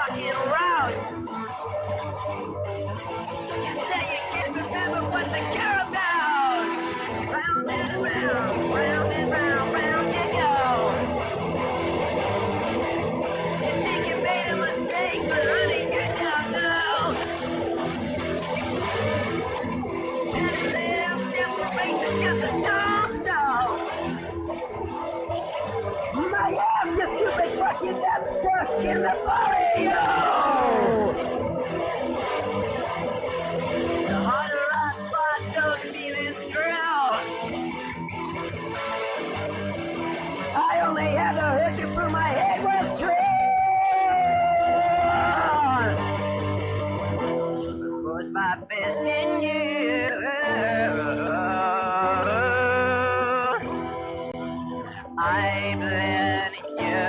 fucking route. You say you can't remember what to care about. Round and round, round and round, round you go. You think you made a mistake, but honey, you don't know. And it lives, desperation's just a stone's throw. My ass just stupid fucking got stuck in the barrio. The harder I fought, those feelings grew. I only had to hurt you prove my head was true. Force my fist in you. I bled you.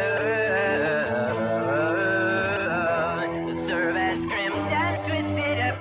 Serve as scrimmed and twisted and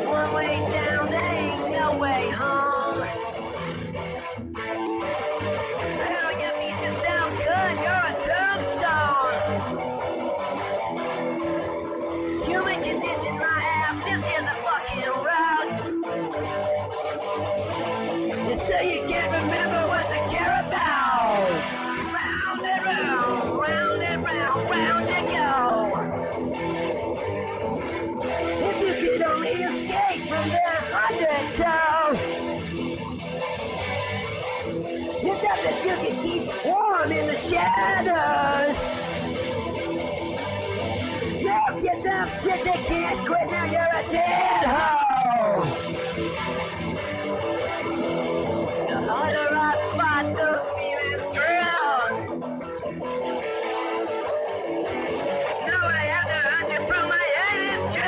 one way down, there ain't no way home. Hell, your beats just sound good, you're a tombstone. Human condition, my ass, this here's a fucking route. You say you can't remember what to care about. Round and round, round and round, round you go. If you could only escape from their undertow, you thought that you could keep warm in the shadows. Yes, you dumb shit, you can't quit, now you're a dead hoe. The harder I fought, those feelings grew. Now I have to hurt you from my head, it's true.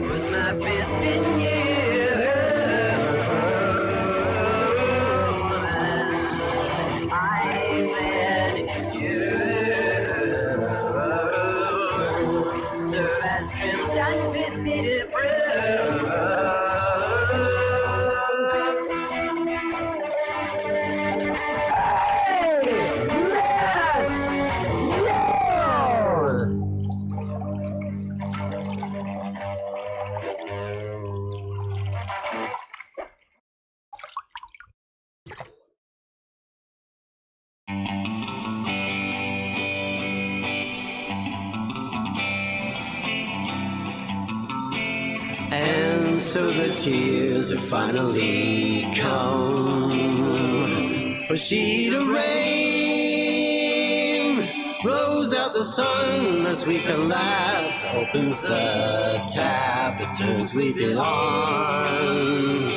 Was my fist in you. I bled you. Serve as scrimmed and twisted and And so the tears have finally come. A sheet of rain blows out the sun as we collapse, opens the tap that turns weeping on.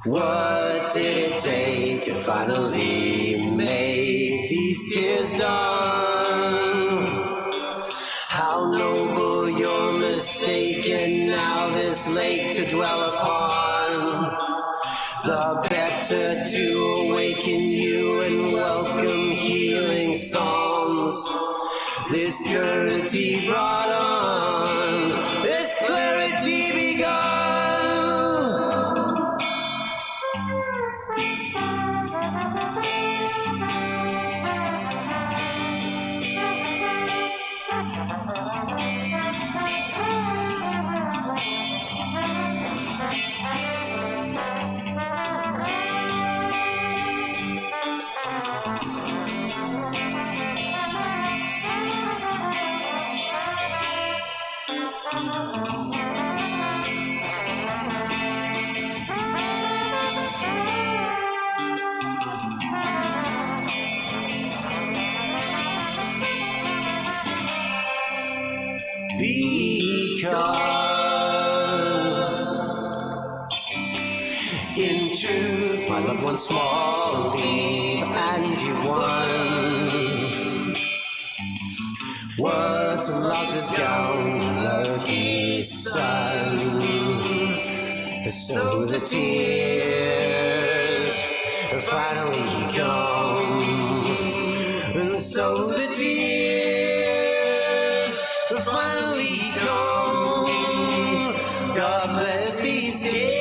What did it take to finally make these tears done? How noble your mistake, and now this lake to dwell upon. The better to awaken you and welcome healing songs. This clarity brought on, this clarity begun. In truth, my loved one, small leap, and you won. What's lost is gone, lucky son. So the tears finally come, and so the tears finally come. God bless these tears.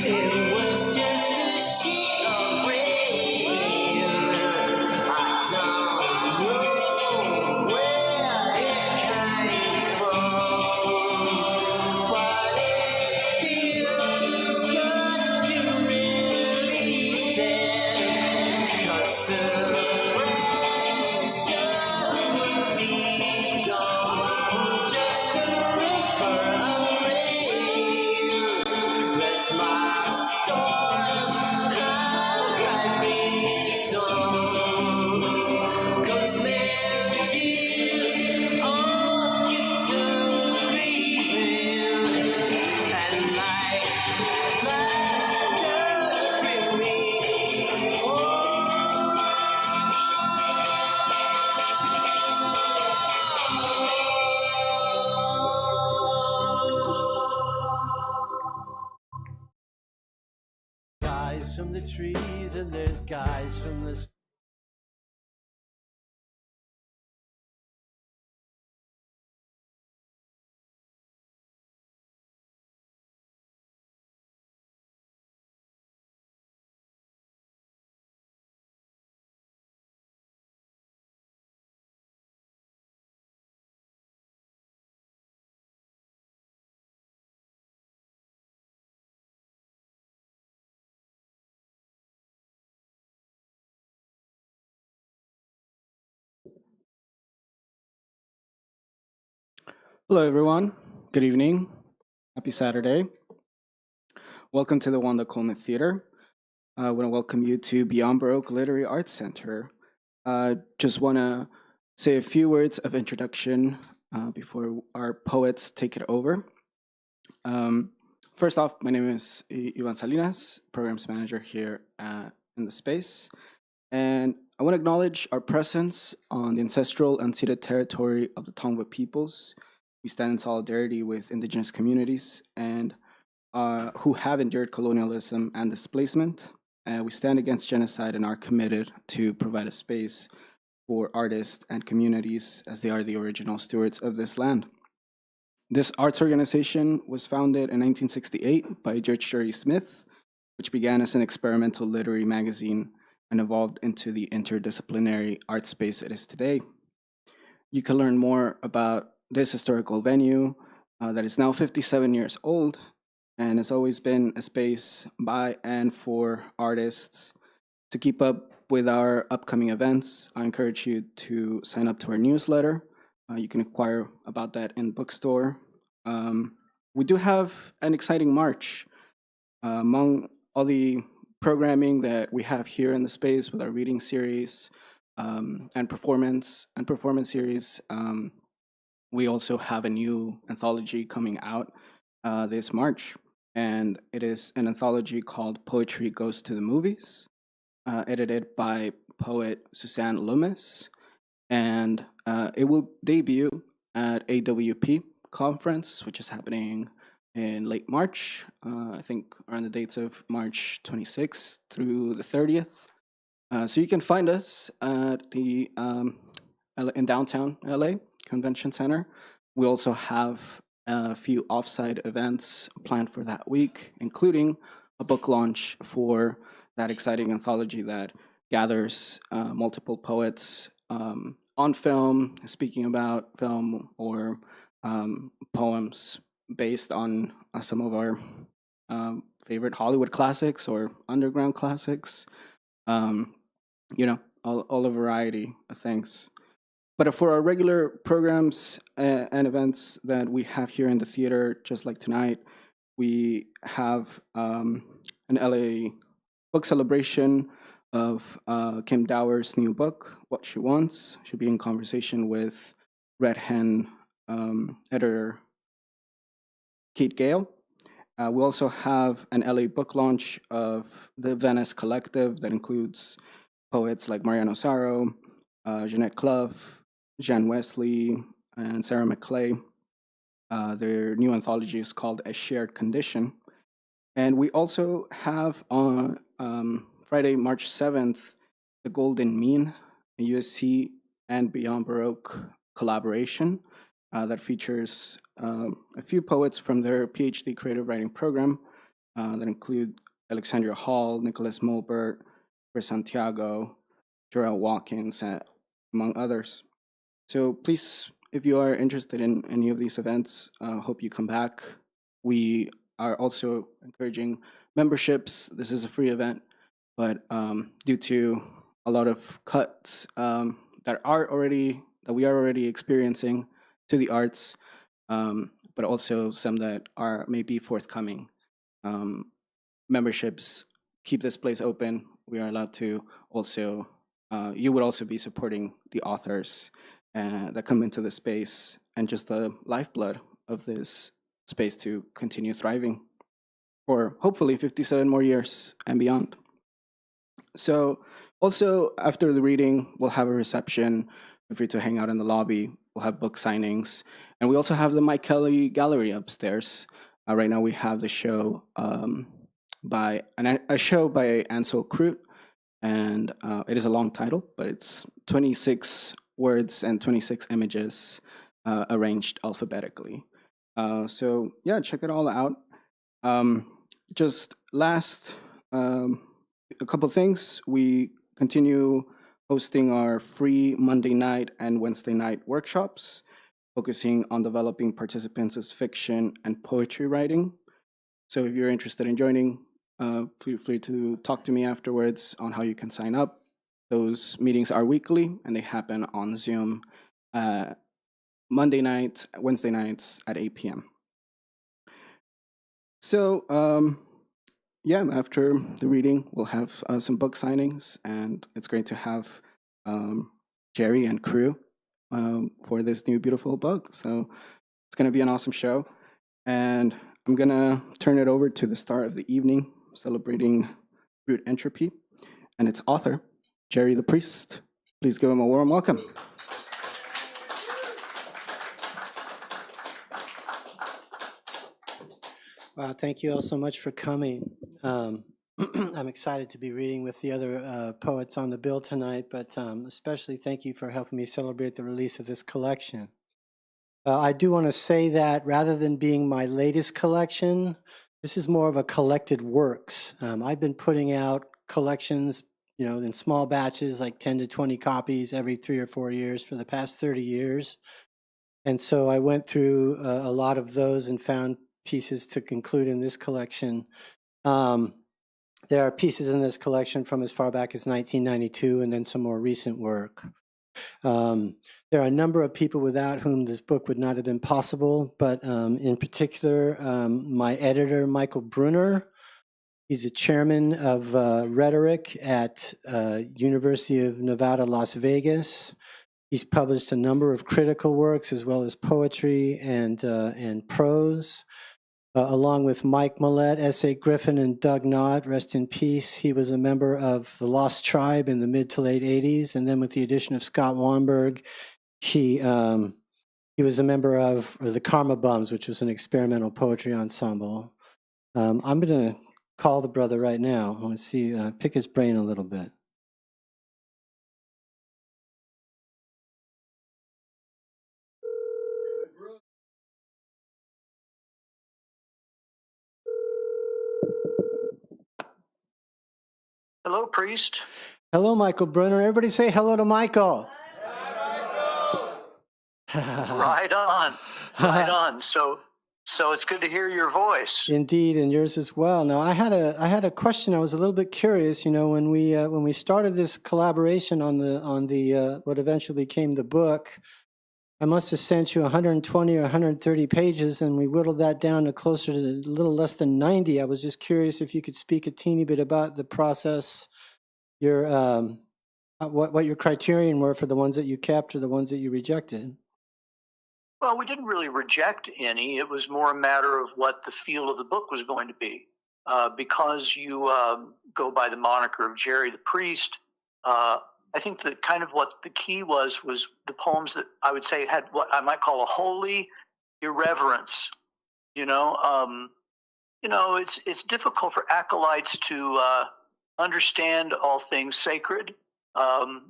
It was just a sheet of rain. I don't know where it came from, but it feels good to release it, 'cause celebration would be gone. Just a river of rain. Bless my stars, write me some, 'cause melodies are gifts of grieving, and like laughter bring me guys from the trees, and there's guys from the Hello, everyone. Good evening. Happy Saturday. Welcome to the Wanda Coleman Theater. I want to welcome you to Beyond Baroque Literary Arts Center. Just want to say a few words of introduction before our poets take it over. First off, my name is Ivan Salinas, Programs Manager here in the space. And I want to acknowledge our presence on the ancestral unceded territory of the Tongva peoples. We stand in solidarity with indigenous communities and who have endured colonialism and displacement. We stand against genocide and are committed to provide a space for artists and communities as they are the original stewards of this land. This arts organization was founded in 1968 by George Shirley Smith, which began as an experimental literary magazine and evolved into the interdisciplinary art space it is today. You can learn more about this historical venue that is now 57 years old and has always been a space by and for artists. To keep up with our upcoming events, I encourage you to sign up to our newsletter. You can inquire about that in bookstore. We do have an exciting March. Among all the programming that we have here in the space with our reading series and performance series, we also have a new anthology coming out this March, and it is an anthology called Poetry Goes to the Movies, edited by poet Suzanne Loomis, and it will debut at AWP conference, which is happening in late March, I think around the dates of March 26th through the 30th. So you can find us at the in downtown LA Convention Center. We also have a few offsite events planned for that week, including a book launch for that exciting anthology that gathers multiple poets on film, speaking about film, or poems based on some of our favorite Hollywood classics or underground classics. all a variety of things. But for our regular programs and events that we have here in the theater, just like tonight, we have an LA book celebration of Kim Dower's new book, What She Wants. She'll be in conversation with Red Hen editor Kate Gale. We also have an LA book launch of the Venice Collective that includes poets like Mariano Saro, Jeanette Clough, Jan Wesley, and Sarah McClay. Their new anthology is called A Shared Condition. And we also have on Friday, March 7th, The Golden Mean, a USC and Beyond Baroque collaboration that features a few poets from their PhD creative writing program that include Alexandria Hall, Nicholas Mulbert, Chris Santiago, Jarrell Watkins, among others. So please, if you are interested in any of these events, hope you come back. We are also encouraging memberships. This is a free event, but due to a lot of cuts that we are already experiencing to the arts, but also some that are maybe forthcoming. Memberships keep this place open. We are allowed to also, you would also be supporting the authors that come into the space and just the lifeblood of this space to continue thriving for hopefully 57 more years and beyond. So also after the reading, we'll have a reception. Feel free to hang out in the lobby. We'll have book signings. And we also have the Mike Kelly Gallery upstairs. Right now we have the show by Ansel Crute. And it is a long title, but it's 26 words and 26 images arranged alphabetically. So yeah, check it all out. Just last, a couple things. We continue hosting our free Monday night and Wednesday night workshops, focusing on developing participants' fiction and poetry writing. So if you're interested in joining, feel free to talk to me afterwards on how you can sign up. Those meetings are weekly and they happen on Zoom Monday nights, Wednesday nights at 8 p.m. So yeah, after the reading, we'll have some book signings, and it's great to have Jerry and crew for this new beautiful book. So it's going to be an awesome show. And I'm going to turn it over to the star of the evening, celebrating Root Entropy, and its author, Jerry the Priest. Please give him a warm welcome. Wow, thank you all so much for coming. I'm excited to be reading with the other poets on the bill tonight, but especially thank you for helping me celebrate the release of this collection. I do want to say that rather than being my latest collection, this is more of a collected works. I've been putting out collections, in small batches, like 10 to 20 copies every 3 or 4 years for the past 30 years. And so I went through a lot of those and found pieces to conclude in this collection. There are pieces in this collection from as far back as 1992 and then some more recent work. There are a number of people without whom this book would not have been possible, but in particular, my editor, Michael Brunner. He's the chairman of rhetoric at University of Nevada, Las Vegas. He's published a number of critical works as well as poetry and prose. Along with Mike Millett, S.A. Griffin, and Doug Nott, rest in peace. He was a member of the Lost Tribe in the mid to late 80s. And then with the addition of Scott Weinberg, he was a member of the Karma Bums, which was an experimental poetry ensemble. I'm going to call the brother right now. I want to see, pick his brain a little bit. Hello, priest. Hello, Michael Brunner. Everybody say hello to Michael. Hi, Michael. Right on. Right on. So So it's good to hear your voice. Indeed, and yours as well. Now, I had a question. I was a little bit curious. You know, when we started this collaboration on the what eventually became the book, I must have sent you 120 or 130 pages, and we whittled that down to closer to a little less than 90. I was just curious if you could speak a teeny bit about the process, your what your criterion were for the ones that you kept or the ones that you rejected. Well, we didn't really reject any. It was more a matter of what the feel of the book was going to be. Because you go by the moniker of Jerry the Priest, I think that kind of what the key was the poems that I would say had what I might call a holy irreverence. It's difficult for acolytes to understand all things sacred, so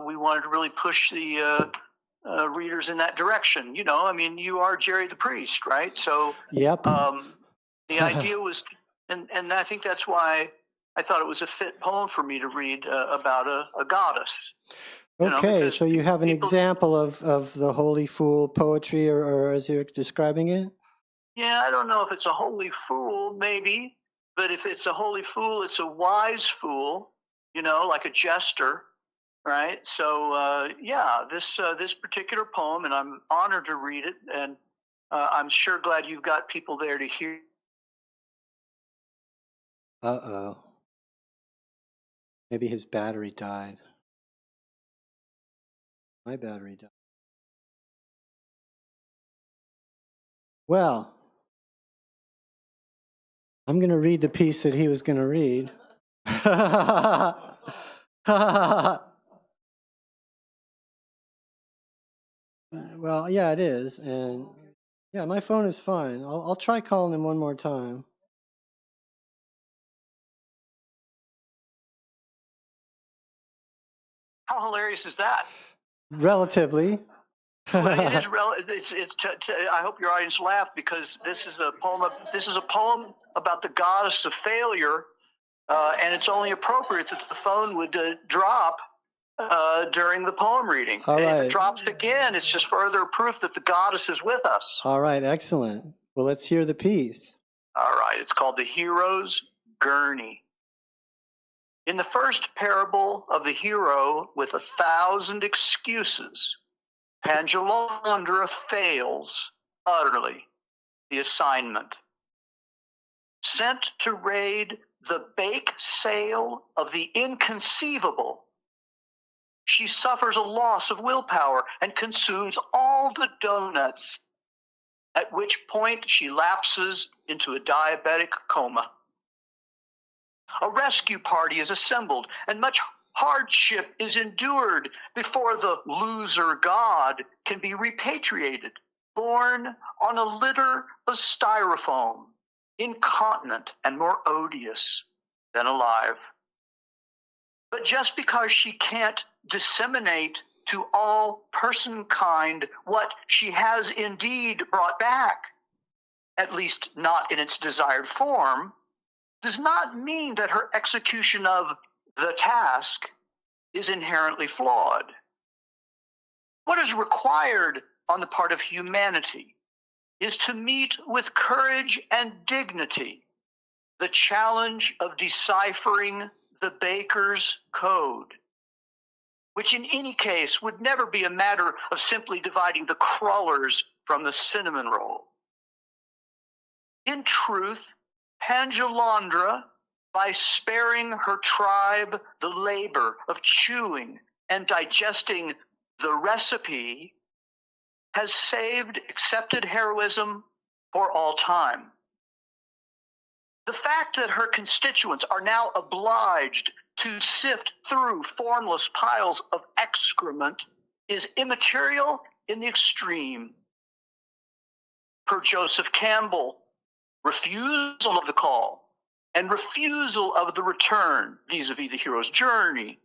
we wanted to really push the readers in that direction. You are Jerry the Priest, right? So Yep. The idea was, and I think that's why I thought it was a fit poem for me to read about a goddess. Okay, so you have an example of the holy fool poetry, or as you're describing it? Yeah, I don't know if it's a holy fool, maybe, but if it's a holy fool, it's a wise fool, like a jester. Right. So, this particular poem, and I'm honored to read it, and I'm sure glad you've got people there to hear. Uh-oh. Maybe his battery died. My battery died. Well, I'm going to read the piece that he was going to read. Well, yeah, it is. And yeah, my phone is fine. I'll try calling him one more time. How hilarious is that? Relatively. Well, it is. I hope your audience laughed, because this is a poem. This is a poem about the goddess of failure, and it's only appropriate that the phone would drop during the poem reading. All right. If it drops again, it's just further proof that the goddess is with us. All right, excellent. Well, let's hear the piece. All right, it's called The Hero's Gurney. In the first parable of the hero with 1,000 excuses, Pangalandra fails utterly the assignment. Sent to raid the bake sale of the inconceivable, she suffers a loss of willpower and consumes all the donuts, at which point she lapses into a diabetic coma. A rescue party is assembled, and much hardship is endured before the loser god can be repatriated, born on a litter of styrofoam, incontinent and more odious than alive. But just because she can't disseminate to all personkind what she has indeed brought back, at least not in its desired form, does not mean that her execution of the task is inherently flawed. What is required on the part of humanity is to meet with courage and dignity the challenge of deciphering the baker's code, which in any case would never be a matter of simply dividing the crullers from the cinnamon roll. In truth, Pangalandra, by sparing her tribe the labor of chewing and digesting the recipe, has saved accepted heroism for all time. The fact that her constituents are now obliged to sift through formless piles of excrement is immaterial in the extreme. Per Joseph Campbell, refusal of the call and refusal of the return vis-a-vis the hero's journey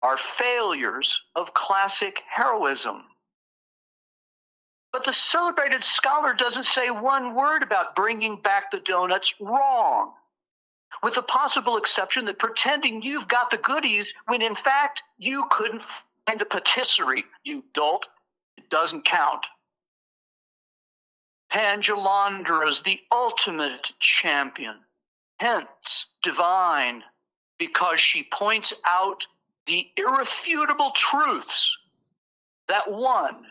are failures of classic heroism. But the celebrated scholar doesn't say one word about bringing back the donuts wrong, with the possible exception that pretending you've got the goodies when in fact you couldn't find the patisserie, you dolt, it doesn't count. Pangelandra's the ultimate champion, hence divine, because she points out the irrefutable truths that one,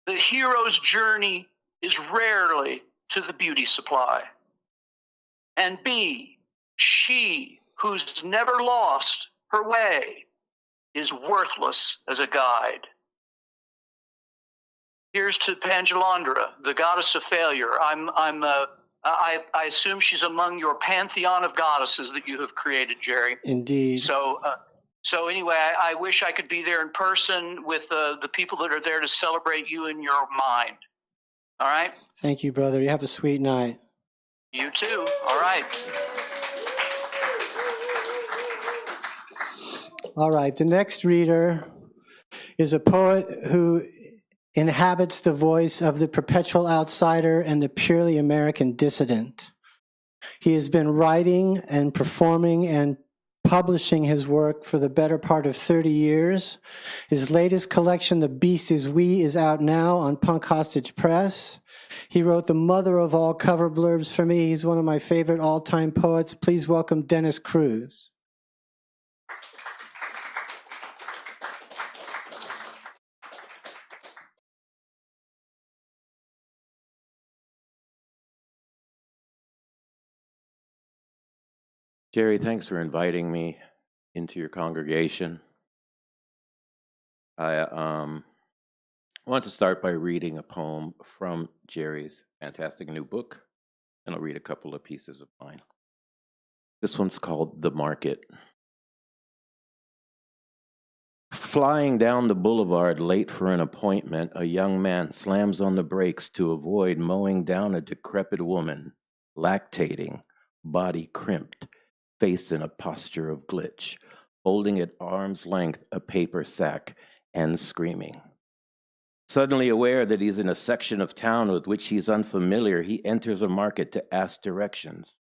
the hero's journey is rarely to the beauty supply, and B, she who's never lost her way is worthless as a guide. Here's to Pangelandra, the goddess of failure. I assume she's among your pantheon of goddesses that you have created, Jerry. Indeed. So anyway, I wish I could be there in person with the people that are there to celebrate you in your mind. All right? Thank you, brother. You have a sweet night. You too. All right. All right, the next reader is a poet who inhabits the voice of the perpetual outsider and the purely American dissident. He has been writing and performing and publishing his work for the better part of 30 years. His latest collection, The Beast Is We, is out now on Punk Hostage Press. He wrote the mother of all cover blurbs for me. He's one of my favorite all-time poets. Please welcome Dennis Cruz. Jerry, thanks for inviting me into your congregation. I want to start by reading a poem from Jerry's fantastic new book, and I'll read a couple of pieces of mine. This one's called The Market. Flying down the boulevard late for an appointment, a young man slams on the brakes to avoid mowing down a decrepit woman, lactating, body crimped, face in a posture of glitch, holding at arm's length a paper sack and screaming. Suddenly aware that he's in a section of town with which he's unfamiliar, he enters a market to ask directions.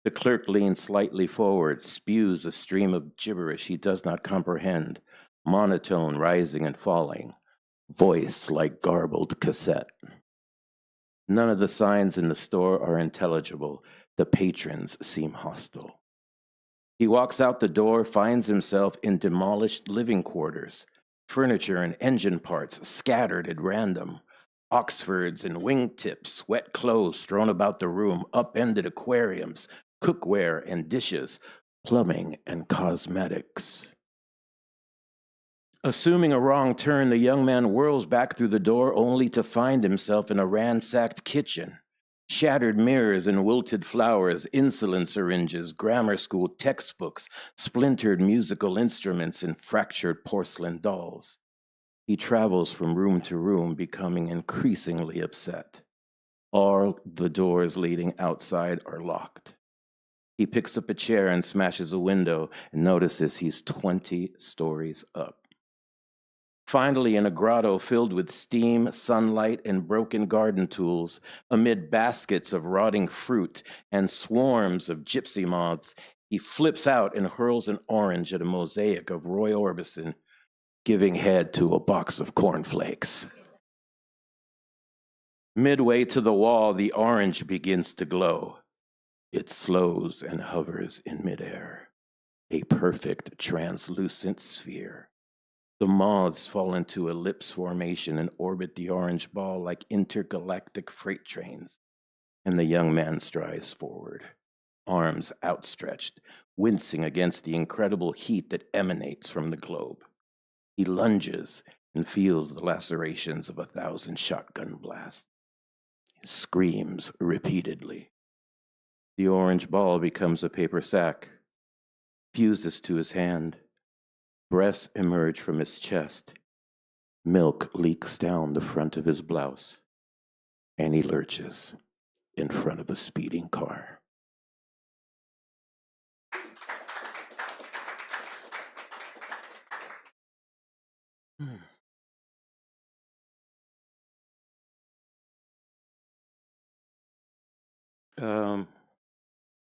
The clerk leans slightly forward, spews a stream of gibberish he does not comprehend, monotone rising and falling, voice like garbled cassette. None of the signs in the store are intelligible. The patrons seem hostile. He walks out the door, finds himself in demolished living quarters, furniture and engine parts scattered at random, Oxfords and wingtips, wet clothes strewn about the room, upended aquariums, cookware and dishes, plumbing and cosmetics. Assuming a wrong turn, the young man whirls back through the door only to find himself in a ransacked kitchen. Shattered mirrors and wilted flowers, insulin syringes, grammar school textbooks, splintered musical instruments, and fractured porcelain dolls. He travels from room to room, becoming increasingly upset. All the doors leading outside are locked. He picks up a chair and smashes a window and notices he's 20 stories up. Finally, in a grotto filled with steam, sunlight, and broken garden tools, amid baskets of rotting fruit and swarms of gypsy moths, he flips out and hurls an orange at a mosaic of Roy Orbison, giving head to a box of cornflakes. Midway to the wall, the orange begins to glow. It slows and hovers in midair, a perfect translucent sphere. The moths fall into ellipse formation and orbit the orange ball like intergalactic freight trains, and the young man strides forward, arms outstretched, wincing against the incredible heat that emanates from the globe. He lunges and feels the lacerations of 1,000 shotgun blasts. He screams repeatedly. The orange ball becomes a paper sack, fuses to his hand. Breasts emerge from his chest. Milk leaks down the front of his blouse, and he lurches in front of a speeding car.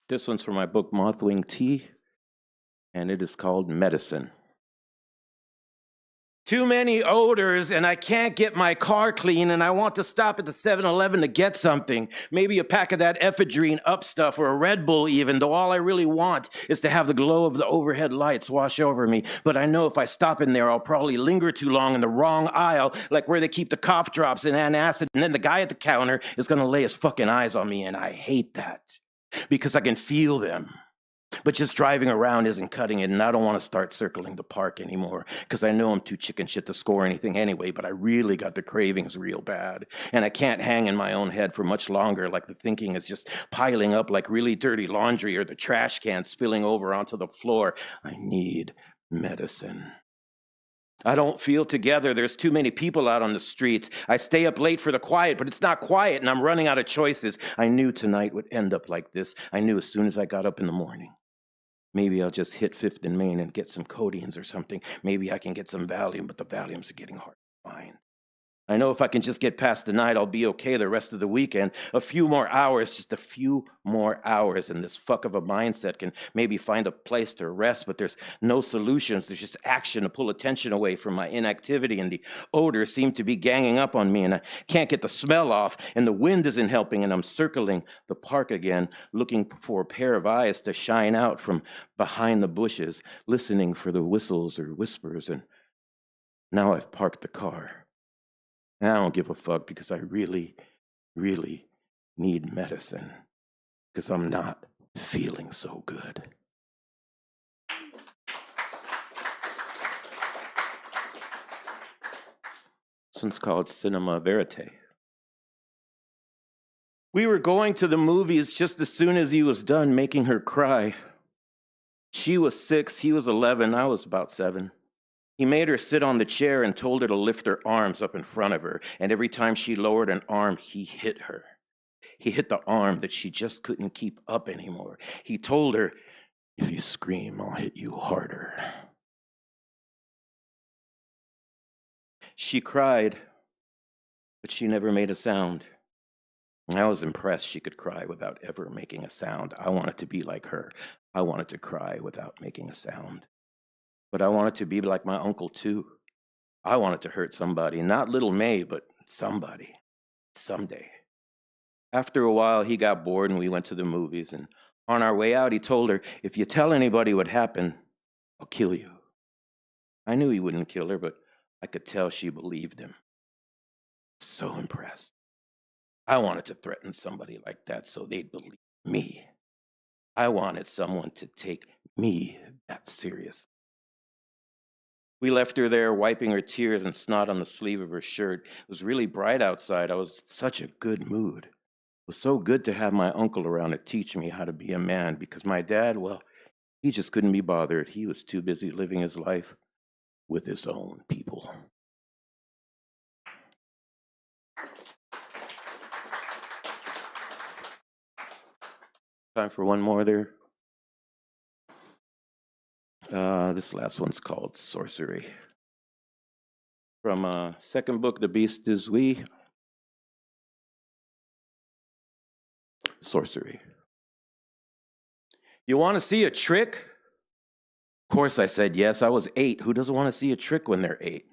This one's from my book, Mothwing Tea, and it is called Medicine. Too many odors, and I can't get my car clean, and I want to stop at the 7-Eleven to get something. Maybe a pack of that ephedrine up stuff or a Red Bull even, though all I really want is to have the glow of the overhead lights wash over me. But I know if I stop in there, I'll probably linger too long in the wrong aisle, like where they keep the cough drops and antacid, and then the guy at the counter is going to lay his fucking eyes on me, and I hate that because I can feel them. But just driving around isn't cutting it, and I don't want to start circling the park anymore because I know I'm too chicken shit to score anything anyway, but I really got the cravings real bad, and I can't hang in my own head for much longer, like the thinking is just piling up like really dirty laundry or the trash can spilling over onto the floor. I need medicine. I don't feel together. There's too many people out on the streets. I stay up late for the quiet, but it's not quiet, and I'm running out of choices. I knew tonight would end up like this. I knew as soon as I got up in the morning. Maybe I'll just hit 5th and Main and get some codeines or something. Maybe I can get some Valium, but the Valiums are getting hard to find. I know if I can just get past the night, I'll be okay the rest of the weekend. A few more hours, just a few more hours, and this fuck of a mindset can maybe find a place to rest, but there's no solutions. There's just action to pull attention away from my inactivity, and the odors seem to be ganging up on me, and I can't get the smell off, and the wind isn't helping, and I'm circling the park again, looking for a pair of eyes to shine out from behind the bushes, listening for the whistles or whispers, and now I've parked the car. And I don't give a fuck because I really, really need medicine because I'm not feeling so good. This one's called Cinema Verite. We were going to the movies just as soon as he was done making her cry. She was 6, he was 11, I was about 7. He made her sit on the chair and told her to lift her arms up in front of her, and every time she lowered an arm, he hit her. He hit the arm that she just couldn't keep up anymore. He told her, "If you scream, I'll hit you harder." She cried, but she never made a sound. I was impressed she could cry without ever making a sound. I wanted to be like her. I wanted to cry without making a sound. But I wanted to be like my uncle, too. I wanted to hurt somebody, not little May, but somebody, someday. After a while, he got bored and we went to the movies. And on our way out, he told her, "If you tell anybody what happened, I'll kill you." I knew he wouldn't kill her, but I could tell she believed him. So impressed. I wanted to threaten somebody like that so they'd believe me. I wanted someone to take me that serious. We left her there, wiping her tears and snot on the sleeve of her shirt. It was really bright outside. I was in such a good mood. It was so good to have my uncle around to teach me how to be a man, because my dad, well, he just couldn't be bothered. He was too busy living his life with his own people. Time for one more there. This last one's called Sorcery. From second book, The Beast is We. Sorcery. You want to see a trick? Of course I said yes. I was 8. Who doesn't want to see a trick when they're 8?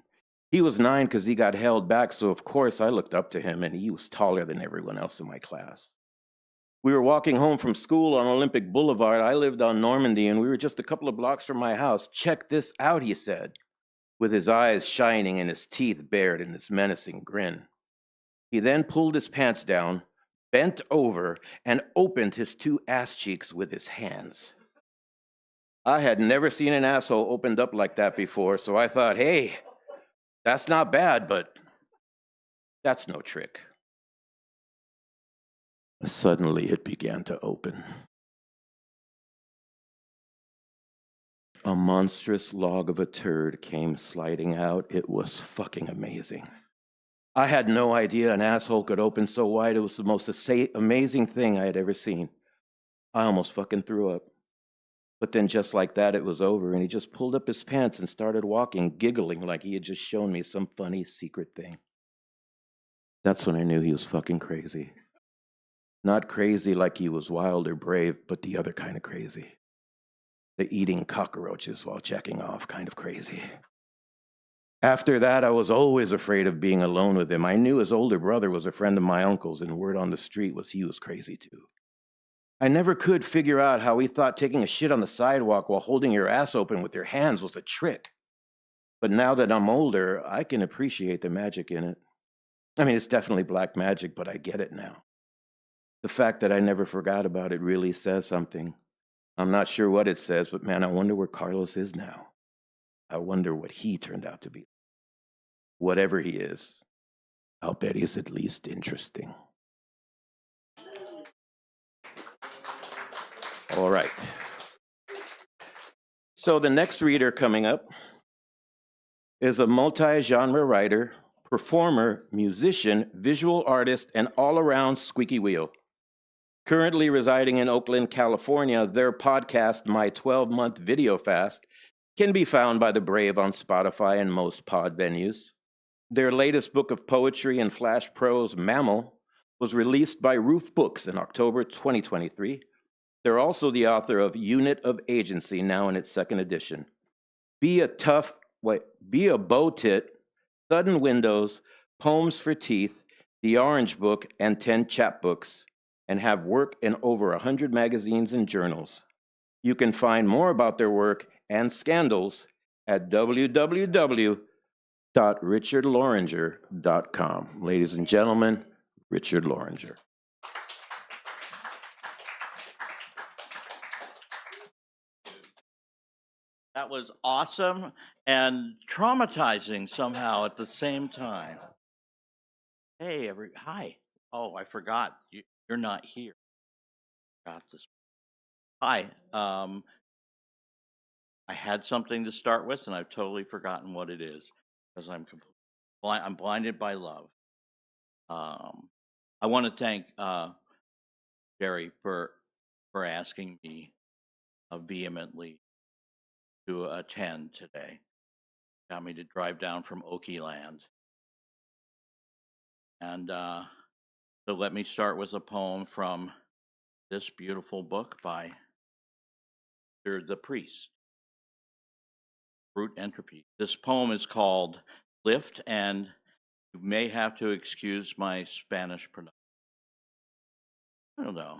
He was 9 because he got held back, so of course I looked up to him, and he was taller than everyone else in my class. We were walking home from school on Olympic Boulevard. I lived on Normandy, and we were just a couple of blocks from my house. "Check this out," he said, with his eyes shining and his teeth bared in this menacing grin. He then pulled his pants down, bent over, and opened his 2 ass cheeks with his hands. I had never seen an asshole opened up like that before, so I thought, hey, that's not bad, but that's no trick. Suddenly it began to open. A monstrous log of a turd came sliding out. It was fucking amazing. I had no idea an asshole could open so wide. It was the most amazing thing I had ever seen. I almost fucking threw up. But then just like that, it was over, and he just pulled up his pants and started walking, giggling like he had just shown me some funny secret thing. That's when I knew he was fucking crazy. Not crazy like he was wild or brave, but the other kind of crazy. The eating cockroaches while jacking off kind of crazy. After that, I was always afraid of being alone with him. I knew his older brother was a friend of my uncle's, and word on the street was he was crazy too. I never could figure out how he thought taking a shit on the sidewalk while holding your ass open with your hands was a trick. But now that I'm older, I can appreciate the magic in it. I mean, it's definitely black magic, but I get it now. The fact that I never forgot about it really says something. I'm not sure what it says, but man, I wonder where Carlos is now. I wonder what he turned out to be. Whatever he is, I'll bet he's at least interesting. All right. So the next reader coming up is a multi-genre writer, performer, musician, visual artist, and all-around squeaky wheel. Currently residing in Oakland, California, their podcast, My 12-Month Video Fast, can be found by the brave on Spotify and most pod venues. Their latest book of poetry and flash prose, Mammal, was released by Roof Books in October 2023. They're also the author of Unit of Agency, now in its second edition. Be a Bow Tit, Sudden Windows, Poems for Teeth, The Orange Book, and 10 chapbooks, and have work in over 100 magazines and journals. You can find more about their work and scandals at www.richardloringer.com. Ladies and gentlemen, Richard Loringer. That was awesome and traumatizing somehow at the same time. Hey, hi. Oh, I forgot. You're not here. Got this. Hi. I had something to start with, and I've totally forgotten what it is because I'm blinded by love. I want to thank Jerry for asking me vehemently to attend today. Got me to drive down from Okie Land. And so let me start with a poem from this beautiful book by the priest, Brute Entropy. This poem is called Lift, and you may have to excuse my Spanish pronunciation. I don't know.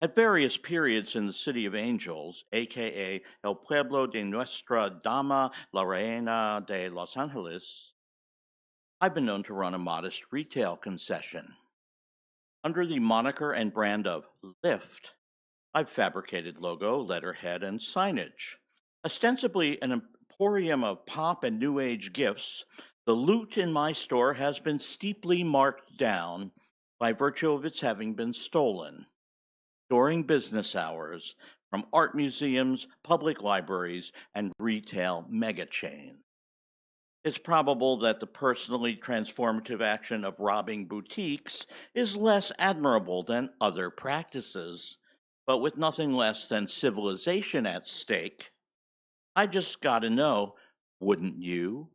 At various periods in the City of Angels, aka El Pueblo de Nuestra Dama la Reina de Los Angeles, I've been known to run a modest retail concession. Under the moniker and brand of Lift, I've fabricated logo, letterhead, and signage. Ostensibly an emporium of pop and new age gifts, the loot in my store has been steeply marked down by virtue of its having been stolen during business hours from art museums, public libraries, and retail mega chains. It's probable that the personally transformative action of robbing boutiques is less admirable than other practices, but with nothing less than civilization at stake, I just gotta know, wouldn't you?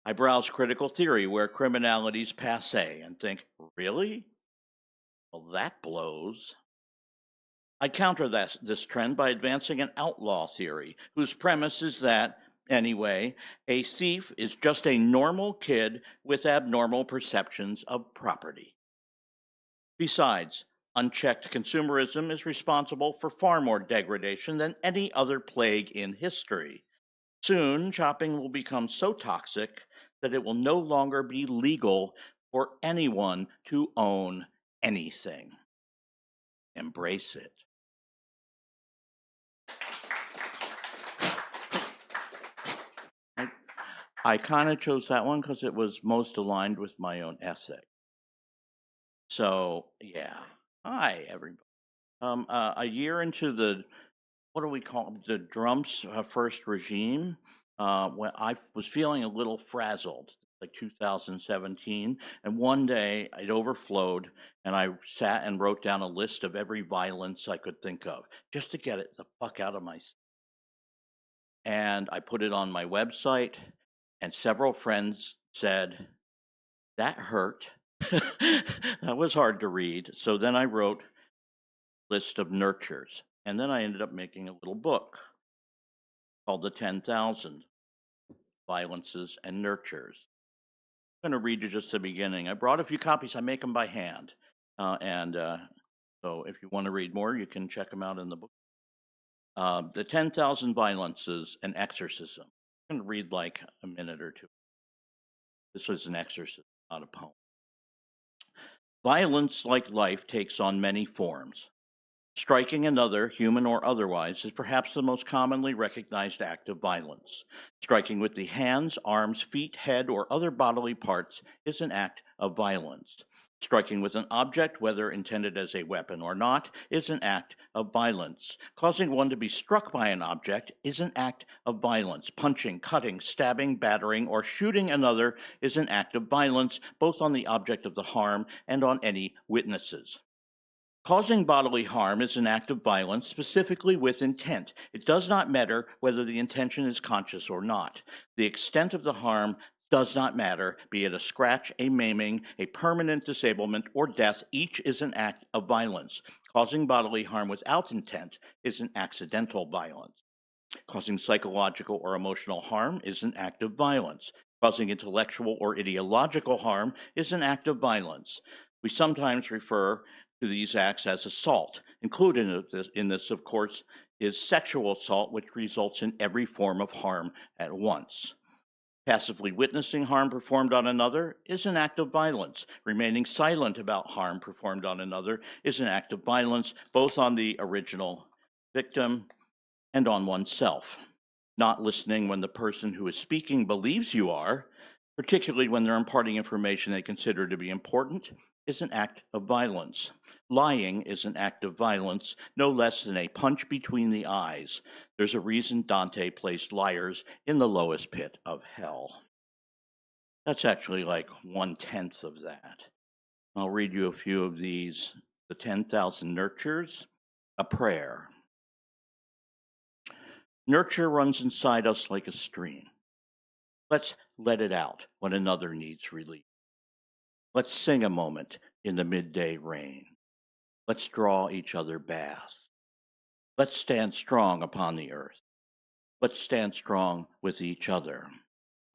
I browse critical theory where criminality's passé and think, really? Well, that blows. I counter this trend by advancing an outlaw theory, whose premise is that, anyway, a thief is just a normal kid with abnormal perceptions of property. Besides, unchecked consumerism is responsible for far more degradation than any other plague in history. Soon, shopping will become so toxic that it will no longer be legal for anyone to own anything. Embrace it. I kind of chose that one because it was most aligned with my own ethic. So, yeah. Hi, everybody. A year into the, what do we call it, the Trump's first regime, when I was feeling a little frazzled, like 2017, and one day it overflowed, and I sat and wrote down a list of every violence I could think of, just to get it the fuck out of my. And I put it on my website, and several friends said, that hurt. That was hard to read. So then I wrote a list of nurtures. And then I ended up making a little book called The 10,000. violences, and nurtures. I'm going to read you just the beginning. I brought a few copies. I make them by hand. So if you want to read more, you can check them out in the book. The 10,000 Violences and Exorcism. I'm going to read like a minute or two. This was an exorcism, not a poem. Violence, like life, takes on many forms. Striking another, human or otherwise, is perhaps the most commonly recognized act of violence. Striking with the hands, arms, feet, head, or other bodily parts is an act of violence. Striking with an object, whether intended as a weapon or not, is an act of violence. Causing one to be struck by an object is an act of violence. Punching, cutting, stabbing, battering, or shooting another is an act of violence, both on the object of the harm and on any witnesses. Causing bodily harm is an act of violence, specifically with intent. It does not matter whether the intention is conscious or not. The extent of the harm does not matter, be it a scratch, a maiming, a permanent disablement, or death. Each is an act of violence. Causing bodily harm without intent is an accidental violence. Causing psychological or emotional harm is an act of violence. Causing intellectual or ideological harm is an act of violence. We sometimes refer to these acts as assault. Included in this, of course, is sexual assault, which results in every form of harm at once. Passively witnessing harm performed on another is an act of violence. Remaining silent about harm performed on another is an act of violence, both on the original victim and on oneself. Not listening when the person who is speaking believes you are, particularly when they're imparting information they consider to be important, is an act of violence. Lying is an act of violence, no less than a punch between the eyes. There's a reason Dante placed liars in the lowest pit of hell. That's actually like 1/10 of that. I'll read you a few of these. The 10,000 Nurtures, a prayer. Nurture runs inside us like a stream. Let's let it out when another needs relief. Let's sing a moment in the midday rain. Let's draw each other baths. Let's stand strong upon the earth. Let's stand strong with each other.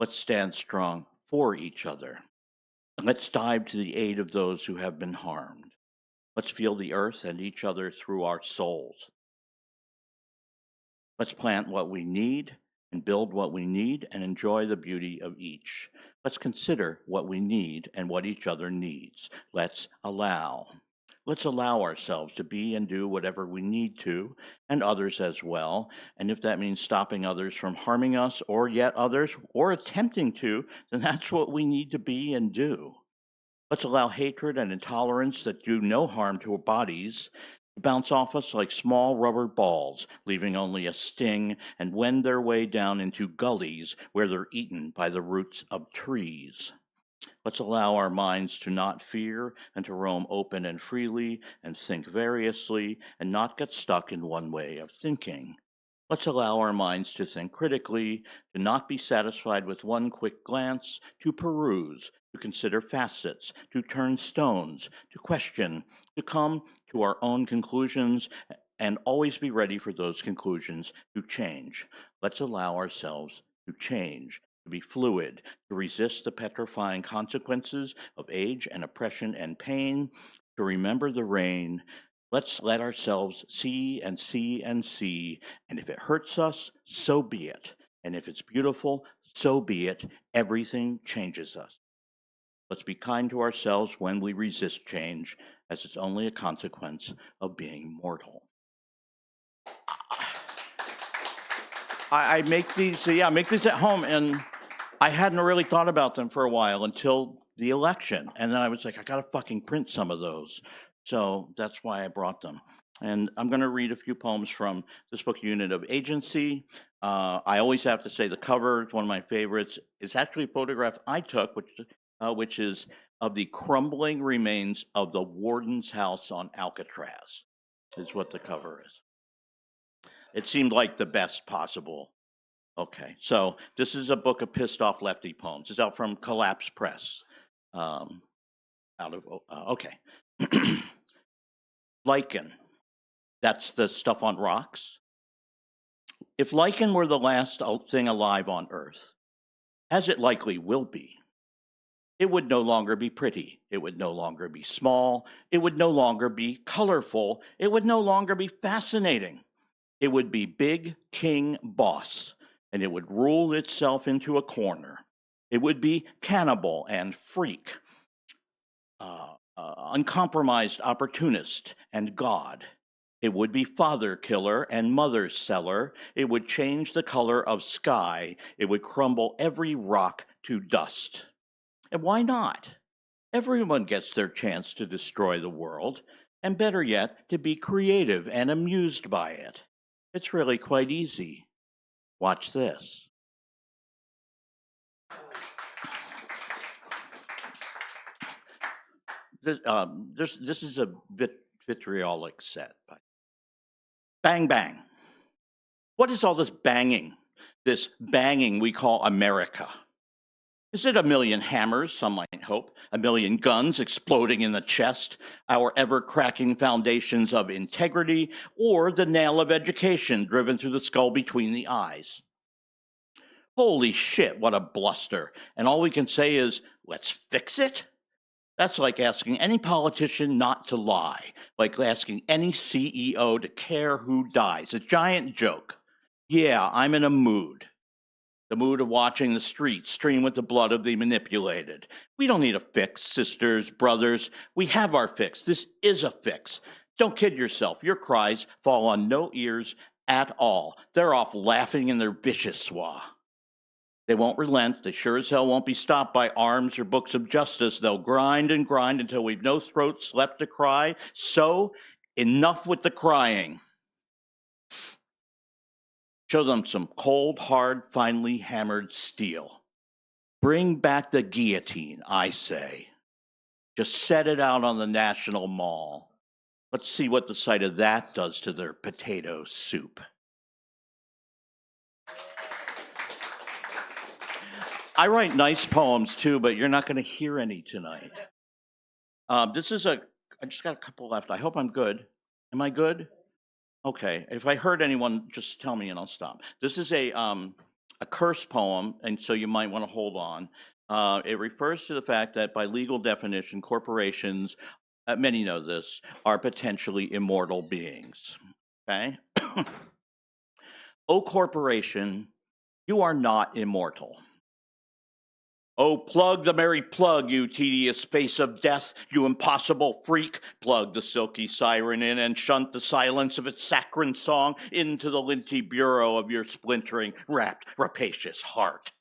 Let's stand strong for each other. And let's dive to the aid of those who have been harmed. Let's feel the earth and each other through our souls. Let's plant what we need and build what we need and enjoy the beauty of each. Let's consider what we need and what each other needs. Let's allow ourselves to be and do whatever we need to, and others as well. And if that means stopping others from harming us, or yet others, or attempting to, then that's what we need to be and do. Let's allow hatred and intolerance that do no harm to our bodies to bounce off us like small rubber balls, leaving only a sting, and wend their way down into gullies where they're eaten by the roots of trees. Let's allow our minds to not fear and to roam open and freely and think variously and not get stuck in one way of thinking. Let's allow our minds to think critically, to not be satisfied with one quick glance, to peruse, to consider facets, to turn stones, to question, to come to our own conclusions, and always be ready for those conclusions to change. Let's allow ourselves to change, to be fluid, to resist the petrifying consequences of age and oppression and pain, to remember the rain. Let's let ourselves see and see and see, and if it hurts us, so be it. And if it's beautiful, so be it. Everything changes us. Let's be kind to ourselves when we resist change, as it's only a consequence of being mortal. I make these at home, and I hadn't really thought about them for a while until the election. And then I was like, I got to fucking print some of those. So that's why I brought them. And I'm going to read a few poems from this book, Unit of Agency. I always have to say the cover is one of my favorites. It's actually a photograph I took, which is of the crumbling remains of the warden's house on Alcatraz, is what the cover is. It seemed like the best possible. Okay, so this is a book of pissed off lefty poems. It's out from Collapse Press. Okay. Lichen, that's the stuff on rocks. If lichen were the last thing alive on Earth, as it likely will be. It would no longer be pretty. It would no longer be small. It would no longer be colorful. It would no longer be fascinating. It would be big king boss, and it would rule itself into a corner. It would be cannibal and freak, uncompromised opportunist and god. It would be father killer and mother seller. It would change the color of sky. It would crumble every rock to dust. And why not? Everyone gets their chance to destroy the world, and better yet, to be creative and amused by it. It's really quite easy. Watch this. This is a bit vitriolic set. Bang, bang. What is all this banging? This banging we call America? Is it a million hammers, some might hope, a million guns exploding in the chest, our ever-cracking foundations of integrity, or the nail of education driven through the skull between the eyes? Holy shit, what a bluster. And all we can say is, let's fix it? That's like asking any politician not to lie, like asking any CEO to care who dies. A giant joke. Yeah, I'm in a mood. The mood of watching the streets stream with the blood of the manipulated. We don't need a fix, sisters, brothers. We have our fix. This is a fix. Don't kid yourself. Your cries fall on no ears at all. They're off laughing in their vicious soie. They won't relent. They sure as hell won't be stopped by arms or books of justice. They'll grind and grind until we've no throats left to cry. So, enough with the crying. Show them some cold, hard, finely hammered steel. Bring back the guillotine, I say. Just set it out on the National Mall. Let's see what the sight of that does to their potato soup. I write nice poems too, but you're not going to hear any tonight. I just got a couple left. I hope I'm good. Am I good? Okay, if I heard anyone, just tell me and I'll stop. This is a curse poem, and so you might want to hold on. It refers to the fact that by legal definition, corporations, many know this, are potentially immortal beings. Okay? O corporation, you are not immortal. Oh, plug the merry plug, you tedious face of death, you impossible freak. Plug the silky siren in and shunt the silence of its saccharine song into the linty bureau of your splintering, rapt, rapacious heart.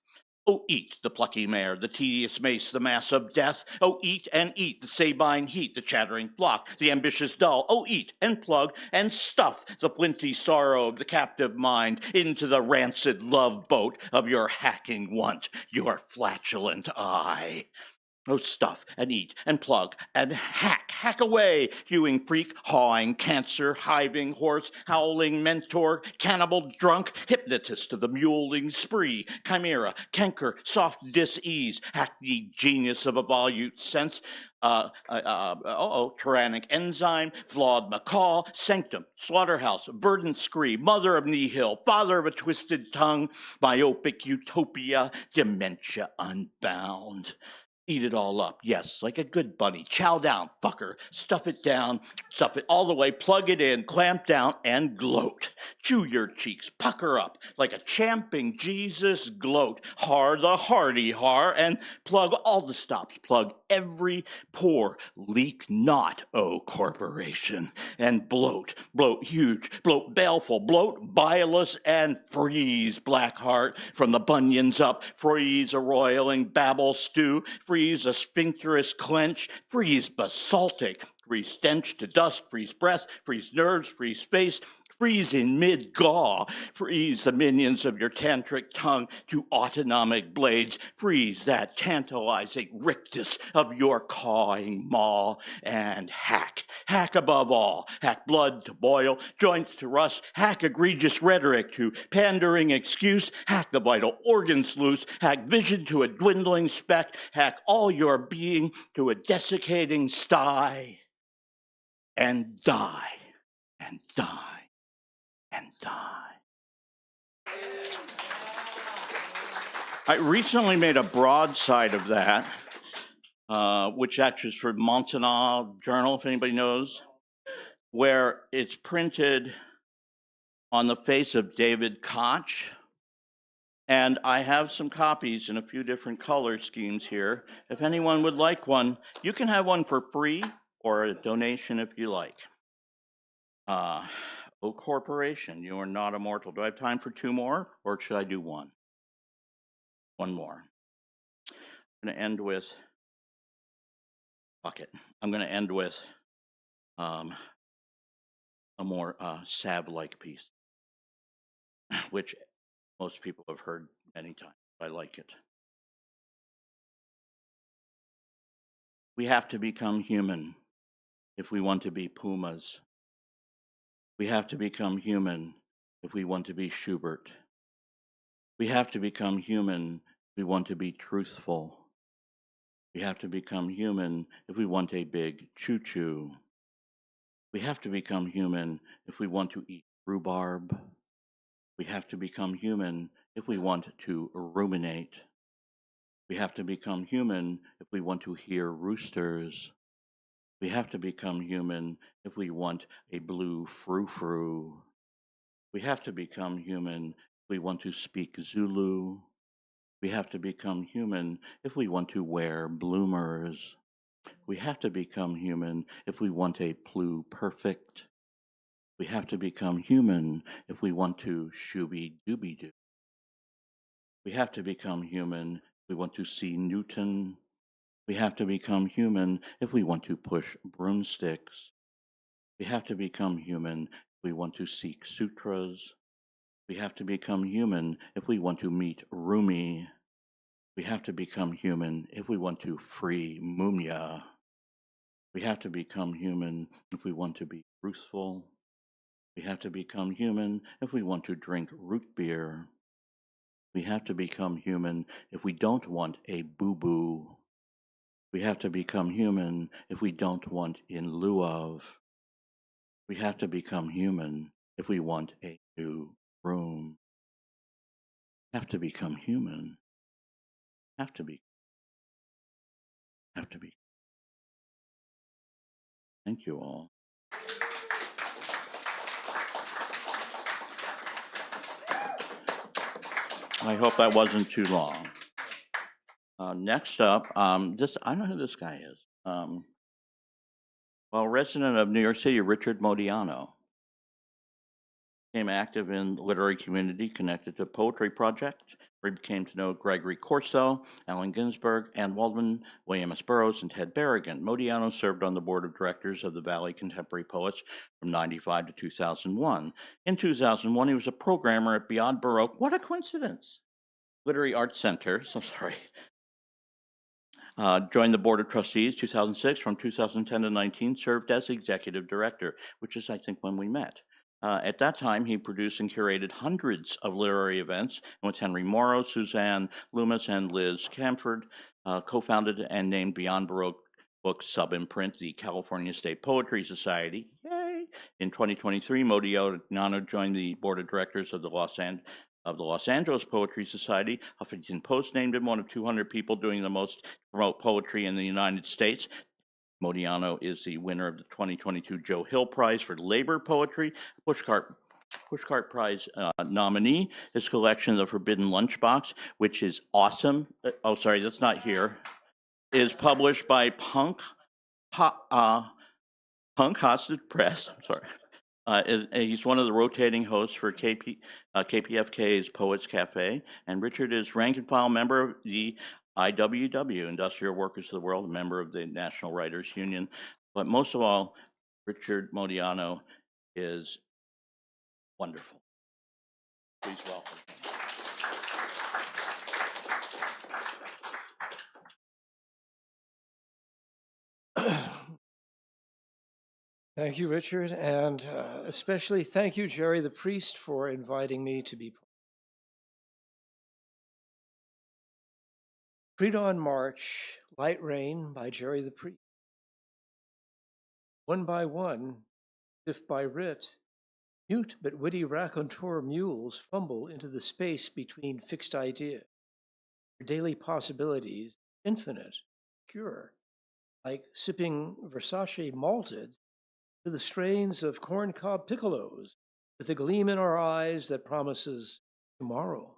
Oh, eat the plucky mare, the tedious mace, the mass of death. Oh, eat and eat the Sabine heat, the chattering flock, the ambitious dull. Oh, eat and plug and stuff the flinty sorrow of the captive mind into the rancid love boat of your hacking want, your flatulent eye. Oh, stuff and eat and plug and hack away, hewing freak, hawing cancer, hiving horse, howling mentor, cannibal drunk, hypnotist of the muling spree, chimera, canker, soft dis-ease, hackneyed genius of a volute sense, tyrannic enzyme, flawed macaw, sanctum, slaughterhouse, verdant scree, mother of nihil, father of a twisted tongue, myopic utopia, dementia unbound. Eat it all up, yes, like a good bunny. Chow down, fucker. Stuff it down, stuff it all the way, plug it in, clamp down, and gloat. Chew your cheeks, pucker up, like a champing Jesus gloat. Har the hearty har, and plug all the stops, plug every pore. Leak not, O corporation, and bloat huge, bloat baleful, bloat bilious, and freeze, black heart, from the bunions up, freeze a roiling babble stew, freeze a sphincterous clench, freeze basaltic, freeze stench to dust, freeze breath, freeze nerves, freeze face, freeze in mid-gaw, freeze the minions of your tantric tongue to autonomic blades, freeze that tantalizing rictus of your cawing maw, and hack above all, hack blood to boil, joints to rust, hack egregious rhetoric to pandering excuse, hack the vital organs loose, hack vision to a dwindling speck, hack all your being to a desiccating sty, and die, and die. And die. I recently made a broadside of that, which actually is for Montanal Journal, if anybody knows, where it's printed on the face of David Koch. And I have some copies in a few different color schemes here. If anyone would like one, you can have one for free or a donation if you like. O Corporation, you are not immortal. Do I have time for two more, or should I do one? One more. I'm going to end with, fuck it. I'm going to end with a more salve-like piece, which most people have heard many times. I like it. We have to become human if we want to be pumas. We have to become human if we want to be Schubert. We have to become human if we want to be truthful. We have to become human if we want a big choo-choo. We have to become human if we want to eat rhubarb. We have to become human if we want to ruminate. We have to become human if we want to hear roosters. We have to become human if we want a blue frou-frou. We have to become human if we want to speak Zulu. We have to become human if we want to wear bloomers. We have to become human if we want a pluperfect. We have to become human if we want to shooby-dooby-doo. We have to become human if we want to see Newton. We have to become human if we want to push broomsticks. We have to become human if we want to seek sutras. We have to become human if we want to meet Rumi. We have to become human if we want to free Mumia. We have to become human if we want to be truthful. We have to become human if we want to drink root beer. We have to become human if we don't want a boo-boo. We have to become human if we don't want in lieu of. We have to become human if we want a new room. Have to become human. Have to be. Thank you all. I hope that wasn't too long. Next up, I don't know who this guy is. Resident of New York City, Richard Modiano. Became active in the literary community connected to Poetry Project, where he became to know Gregory Corso, Allen Ginsberg, Anne Waldman, William S. Burroughs, and Ted Berrigan. Modiano served on the board of directors of the Valley Contemporary Poets from 1995 to 2001. In 2001, he was a programmer at Beyond Baroque. What a coincidence! Literary Arts Center, joined the Board of Trustees 2006. From 2010 to 19, served as executive director, which is, I think, when we met. At that time, he produced and curated hundreds of literary events, and with Henry Morrow, Suzanne Loomis, and Liz Camford, co-founded and named Beyond Baroque Books sub-imprint, the California State Poetry Society. Yay! In 2023, Modiano joined the board of directors of the Los Angeles Poetry Society. Huffington Post named him one of 200 people doing the most to promote poetry in the United States. Modiano is the winner of the 2022 Joe Hill Prize for Labor Poetry, Pushcart Prize nominee. His collection, The Forbidden Lunchbox, which is awesome. That's not here. Is published by Punk Hostage Press. He's one of the rotating hosts for KPFK's Poets Cafe, and Richard is rank and file member of the IWW, Industrial Workers of the World, a member of the National Writers Union. But most of all, Richard Modiano is wonderful. Please welcome. Thank you, Richard, and especially thank you, Jerry the Priest, for inviting me to be. Pre-Dawn March, Light Rain by Jerry the Priest. One by one, if by writ, mute but witty raconteur mules fumble into the space between fixed ideas. your daily possibilities infinite, pure, like sipping Versace malted to the strains of corncob piccolos with a gleam in our eyes that promises tomorrow.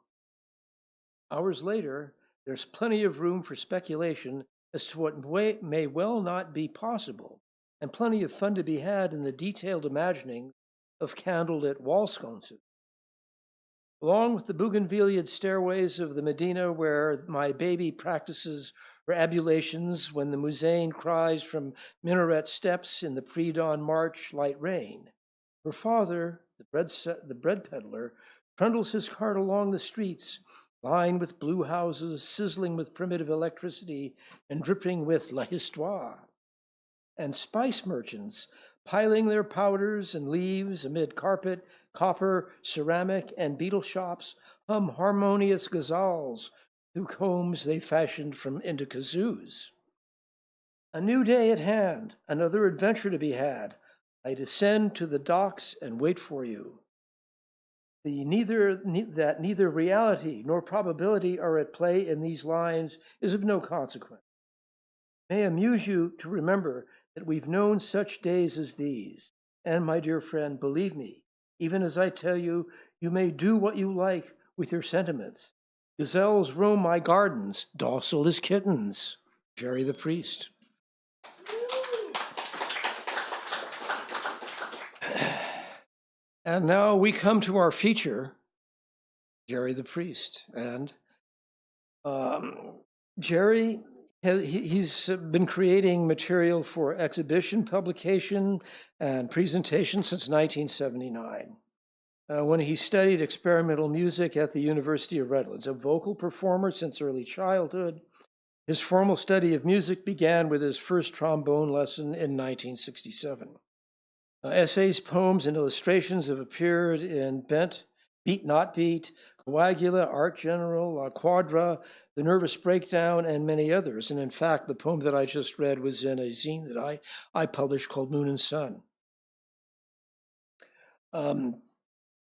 Hours later, there's plenty of room for speculation as to what may well not be possible, and plenty of fun to be had in the detailed imagining of candlelit wall sconces. Along with the bougainvilleaed stairways of the Medina, where my baby practices her ablutions when the muezzin cries from minaret steps in the pre-dawn March light rain, her father, the bread peddler, trundles his cart along the streets, lined with blue houses, sizzling with primitive electricity, and dripping with la histoire. And spice merchants, piling their powders and leaves amid carpet, copper, ceramic, and beetle shops, hum harmonious ghazals through combs they fashioned from indica zoos. A new day at hand, another adventure to be had. I descend to the docks and wait for you. That neither reality nor probability are at play in these lines is of no consequence. It may amuse you to remember that we've known such days as these. And, my dear friend, believe me, even as I tell you, you may do what you like with your sentiments. Gazelles roam my gardens, docile as kittens. Jerry the Priest. And now we come to our feature, Jerry the Priest. And Jerry, he's been creating material for exhibition, publication, and presentation since 1979. When he studied experimental music at the University of Redlands, a vocal performer since early childhood, his formal study of music began with his first trombone lesson in 1967. Essays, poems, and illustrations have appeared in Bent, Beat Not Beat, Coagula, Art General, La Quadra, The Nervous Breakdown, and many others. And in fact, the poem that I just read was in a zine that I published called Moon and Sun.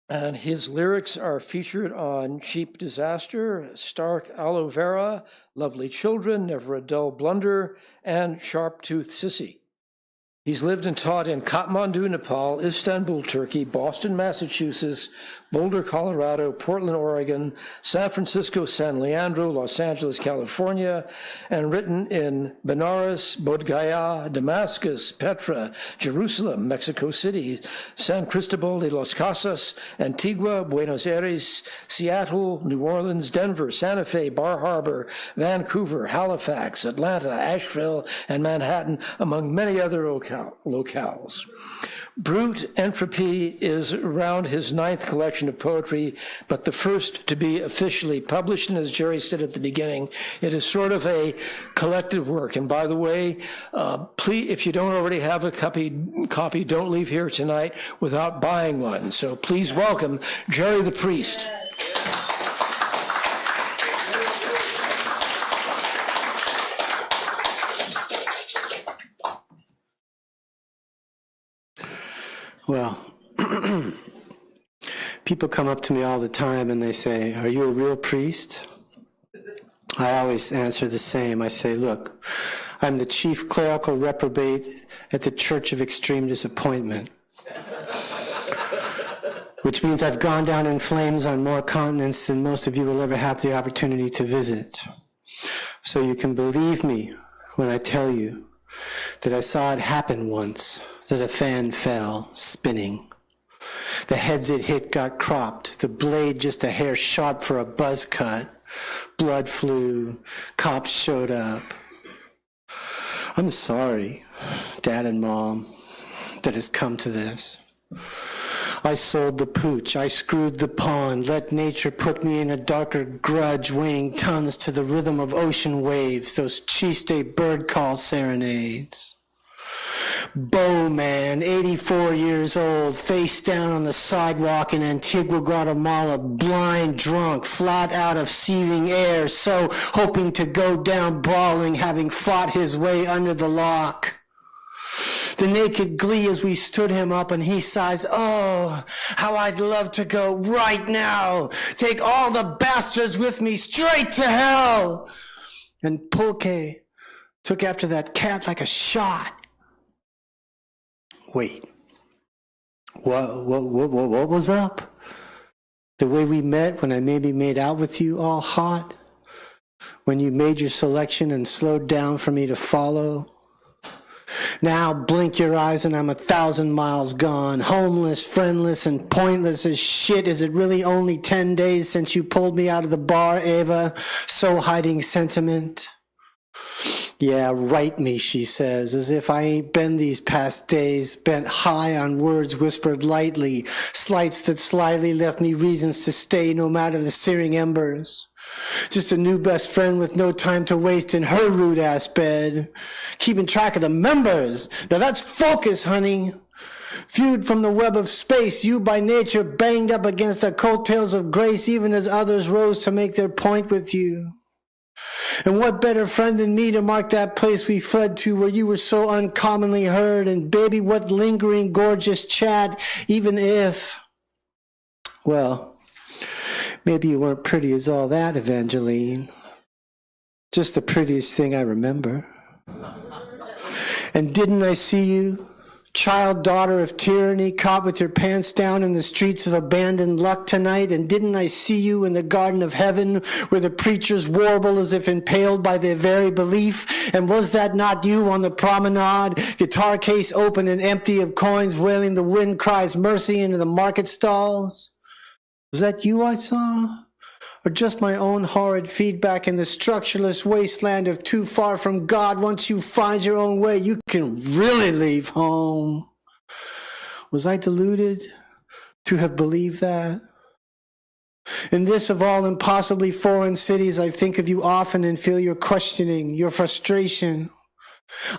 And his lyrics are featured on Cheap Disaster, Stark Aloe Vera, Lovely Children, Never a Dull Blunder, and Sharp Tooth Sissy. He's lived and taught in Kathmandu, Nepal, Istanbul, Turkey, Boston, Massachusetts, Boulder, Colorado, Portland, Oregon, San Francisco, San Leandro, Los Angeles, California, and written in Benares, Bodh Gaya, Damascus, Petra, Jerusalem, Mexico City, San Cristobal de los Casas, Antigua, Buenos Aires, Seattle, New Orleans, Denver, Santa Fe, Bar Harbor, Vancouver, Halifax, Atlanta, Asheville, and Manhattan, among many other locales. Brute Entropy is around his 9th collection of poetry, but the first to be officially published. And as Jerry said at the beginning, it is sort of a collective work. And by the way, please, if you don't already have a copy, don't leave here tonight without buying one. So please welcome Jerry the Priest. Well, people come up to me all the time and they say, "Are you a real priest?" I always answer the same. I say, "Look, I'm the chief clerical reprobate at the Church of Extreme Disappointment," which means I've gone down in flames on more continents than most of you will ever have the opportunity to visit. So you can believe me when I tell you that I saw it happen once, that a fan fell, spinning. The heads it hit got cropped, the blade just a hair sharp for a buzz cut. Blood flew, cops showed up. I'm sorry, Dad and Mom, that has come to this. I sold the pooch, I screwed the pond, let nature put me in a darker grudge, weighing tons to the rhythm of ocean waves, those Chiste bird call serenades. Bowman, 84 years old, face down on the sidewalk in Antigua, Guatemala, blind drunk, flat out of seething air, so hoping to go down brawling, having fought his way under the lock. The naked glee as we stood him up, and he sighs, oh, how I'd love to go right now. Take all the bastards with me straight to hell. And Pulke took after that cat like a shot. Wait, what was up? The way we met when I maybe made out with you all hot? When you made your selection and slowed down for me to follow? Now blink your eyes and I'm 1,000 miles gone, homeless, friendless, and pointless as shit. Is it really only 10 days since you pulled me out of the bar, Ava? So hiding sentiment. Yeah, write me, she says, as if I ain't been these past days, bent high on words whispered lightly, slights that slyly left me reasons to stay no matter the searing embers. Just a new best friend with no time to waste in her rude-ass bed. Keeping track of the members. Now that's focus, honey. Viewed from the web of space, you by nature banged up against the coattails of grace even as others rose to make their point with you. And what better friend than me to mark that place we fled to where you were so uncommonly heard? And baby, what lingering gorgeous chat, even if, well, maybe you weren't pretty as all that, Evangeline. Just the prettiest thing I remember. And didn't I see you, child daughter of tyranny, caught with your pants down in the streets of abandoned luck tonight? And didn't I see you in the garden of heaven where the preachers warble as if impaled by their very belief? And was that not you on the promenade, guitar case open and empty of coins, wailing the wind cries mercy into the market stalls? Was that you I saw? Or just my own horrid feedback in the structureless wasteland of too far from God? Once you find your own way, you can really leave home. Was I deluded to have believed that? In this of all impossibly foreign cities, I think of you often and feel your questioning, your frustration.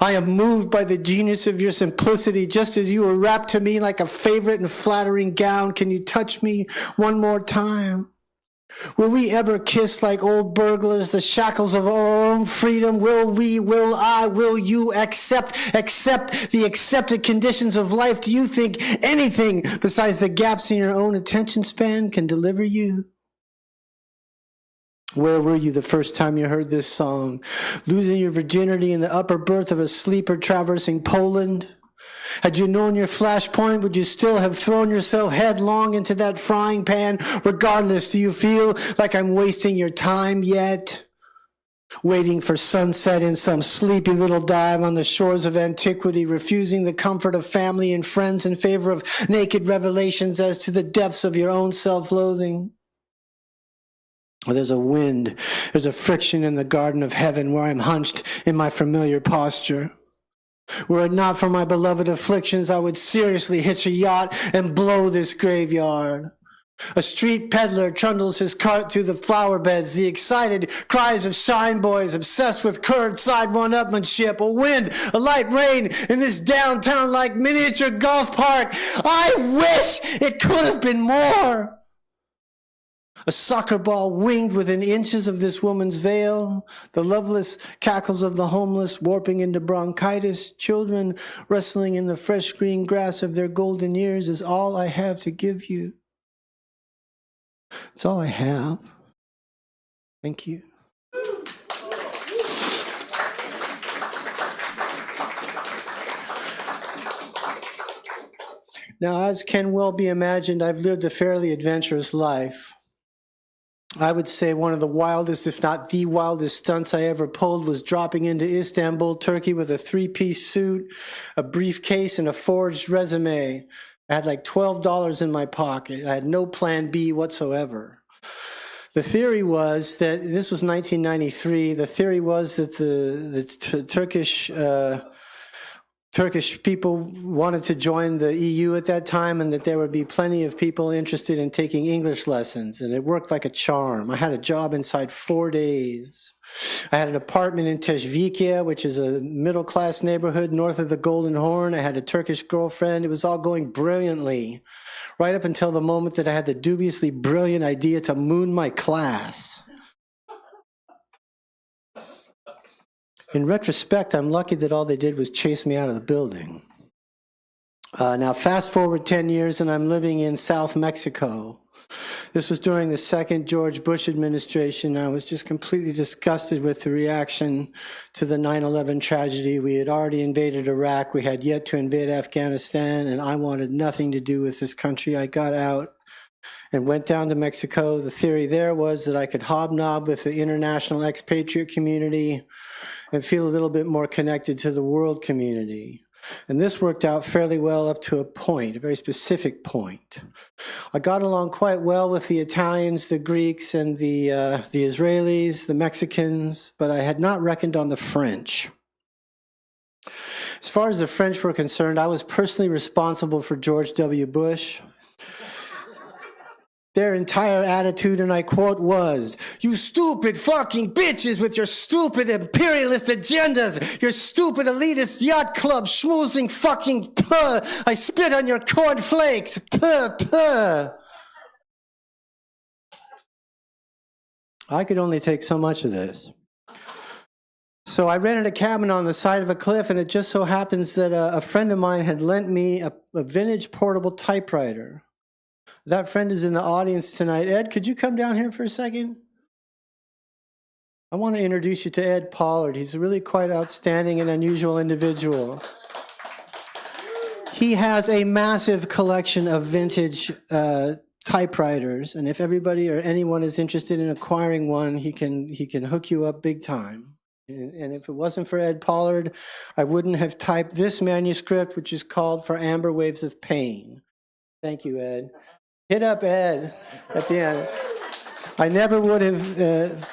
I am moved by the genius of your simplicity, just as you were wrapped to me like a favorite and flattering gown. Can you touch me one more time? Will we ever kiss like old burglars, the shackles of our own freedom? Will we, will I, will you accept the accepted conditions of life? Do you think anything besides the gaps in your own attention span can deliver you? Where were you the first time you heard this song? Losing your virginity in the upper berth of a sleeper traversing Poland? Had you known your flashpoint, would you still have thrown yourself headlong into that frying pan? Regardless, do you feel like I'm wasting your time yet? Waiting for sunset in some sleepy little dive on the shores of antiquity, refusing the comfort of family and friends in favor of naked revelations as to the depths of your own self-loathing? Well, there's a wind, there's a friction in the garden of heaven where I'm hunched in my familiar posture. Were it not for my beloved afflictions, I would seriously hitch a yacht and blow this graveyard. A street peddler trundles his cart through the flower beds, the excited cries of shine boys obsessed with curbside one-upmanship, a wind, a light rain in this downtown-like miniature golf park. I wish it could have been more. A soccer ball winged within inches of this woman's veil, the loveless cackles of the homeless warping into bronchitis, children wrestling in the fresh green grass of their golden years is all I have to give you. It's all I have. Thank you. Now, as can well be imagined, I've lived a fairly adventurous life. I would say one of the wildest, if not the wildest stunts I ever pulled was dropping into Istanbul, Turkey with a three-piece suit, a briefcase, and a forged resume. I had like $12 in my pocket. I had no plan B whatsoever. The theory was that, this was 1993, the theory was that the Turkish people wanted to join the EU at that time and that there would be plenty of people interested in taking English lessons, and it worked like a charm. I had a job inside 4 days. I had an apartment in Teşvikiye, which is a middle-class neighborhood north of the Golden Horn. I had a Turkish girlfriend. It was all going brilliantly, right up until the moment that I had the dubiously brilliant idea to moon my class. In retrospect, I'm lucky that all they did was chase me out of the building. Now, fast forward 10 years, and I'm living in South Mexico. This was during the second George Bush administration. I was just completely disgusted with the reaction to the 9/11 tragedy. We had already invaded Iraq. We had yet to invade Afghanistan, and I wanted nothing to do with this country. I got out and went down to Mexico. The theory there was that I could hobnob with the international expatriate community and feel a little bit more connected to the world community. And this worked out fairly well up to a point, a very specific point. I got along quite well with the Italians, the Greeks, and the Israelis, the Mexicans, but I had not reckoned on the French. As far as the French were concerned, I was personally responsible for George W. Bush. Their entire attitude, and I quote, was, "You stupid fucking bitches with your stupid imperialist agendas, your stupid elitist yacht club schmoozing fucking puh, I spit on your cornflakes, puh, puh." I could only take so much of this. So I rented a cabin on the side of a cliff, and it just so happens that a friend of mine had lent me a vintage portable typewriter. That friend is in the audience tonight. Ed, could you come down here for a second? I want to introduce you to Ed Pollard. He's a really quite outstanding and unusual individual. He has a massive collection of vintage typewriters, and if everybody or anyone is interested in acquiring one, he can hook you up big time. And if it wasn't for Ed Pollard, I wouldn't have typed this manuscript, which is called For Amber Waves of Pain. Thank you, Ed. Hit up Ed at the end. I never would have,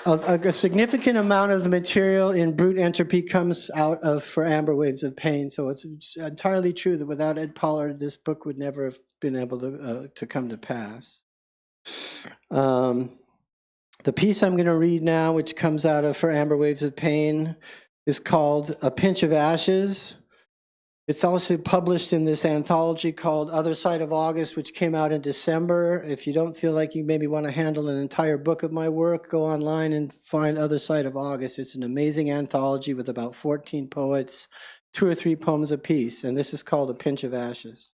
a significant amount of the material in Brute Entropy comes out of For Amber Waves of Pain, so it's entirely true that without Ed Pollard, this book would never have been able to come to pass. The piece I'm going to read now, which comes out of For Amber Waves of Pain, is called A Pinch of Ashes. It's also published in this anthology called Other Side of August, which came out in December. If you don't feel like you maybe want to handle an entire book of my work, go online and find Other Side of August. It's an amazing anthology with about 14 poets, 2 or 3 poems apiece, and this is called A Pinch of Ashes.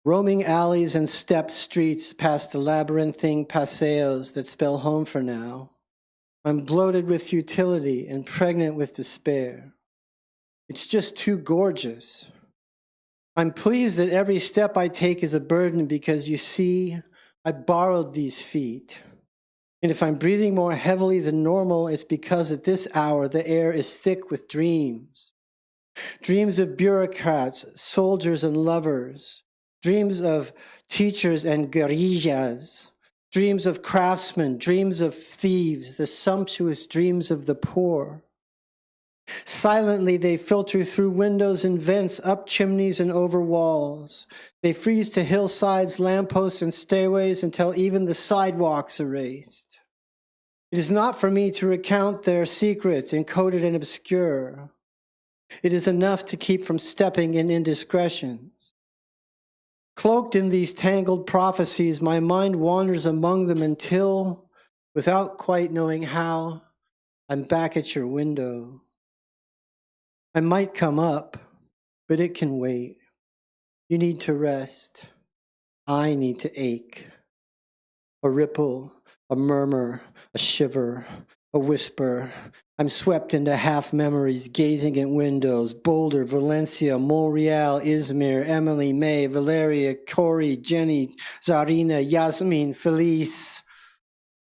Roaming alleys and stepped streets past the labyrinthine paseos that spell home for now. I'm bloated with futility and pregnant with despair. It's just too gorgeous. I'm pleased that every step I take is a burden because, you see, I borrowed these feet. And if I'm breathing more heavily than normal, it's because at this hour the air is thick with dreams. Dreams of bureaucrats, soldiers and lovers. Dreams of teachers and guerrillas. Dreams of craftsmen, dreams of thieves, the sumptuous dreams of the poor. Silently, they filter through windows and vents, up chimneys and over walls. They freeze to hillsides, lampposts, and stairways until even the sidewalks are erased. It is not for me to recount their secrets, encoded and obscure. It is enough to keep from stepping in indiscretions. Cloaked in these tangled prophecies, my mind wanders among them until, without quite knowing how, I'm back at your window. I might come up, but it can wait. You need to rest. I need to ache. A ripple, a murmur, a shiver, a whisper. I'm swept into half memories, gazing at windows. Boulder, Valencia, Montreal, Izmir, Emily, May, Valeria, Corey, Jenny, Zarina, Yasmin, Felice.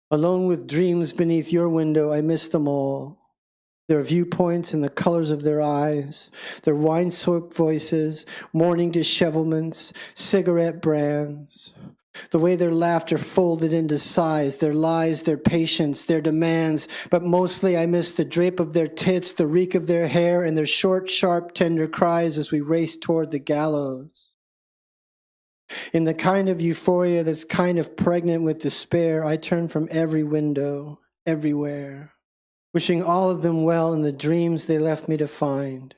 Alone with dreams beneath your window, I miss them all. Their viewpoints and the colors of their eyes, their wine-soaked voices, morning dishevelments, cigarette brands, the way their laughter folded into sighs, their lies, their patience, their demands, but mostly I miss the drape of their tits, the reek of their hair, and their short, sharp, tender cries as we race toward the gallows. In the kind of euphoria that's kind of pregnant with despair, I turn from every window, everywhere, wishing all of them well in the dreams they left me to find,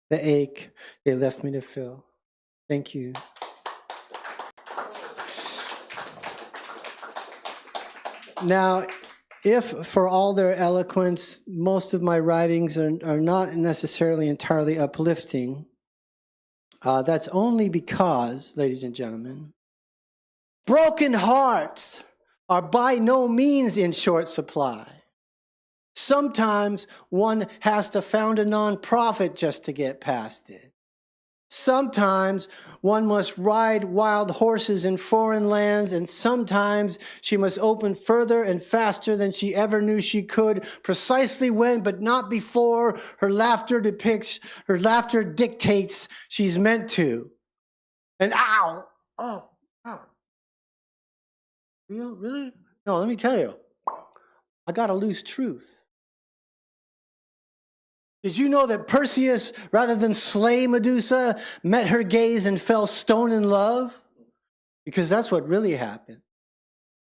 the ache they left me to fill. Thank you. Now, if for all their eloquence, most of my writings are not necessarily entirely uplifting, That's only because, ladies and gentlemen, broken hearts are by no means in short supply. Sometimes one has to found a nonprofit just to get past it. Sometimes one must ride wild horses in foreign lands, and sometimes she must open further and faster than she ever knew she could, precisely when, but not before, her laughter dictates she's meant to. And ow! Oh, ow. Really? No, let me tell you. I got a loose truth. Did you know that Perseus, rather than slay Medusa, met her gaze and fell stone in love? Because that's what really happened.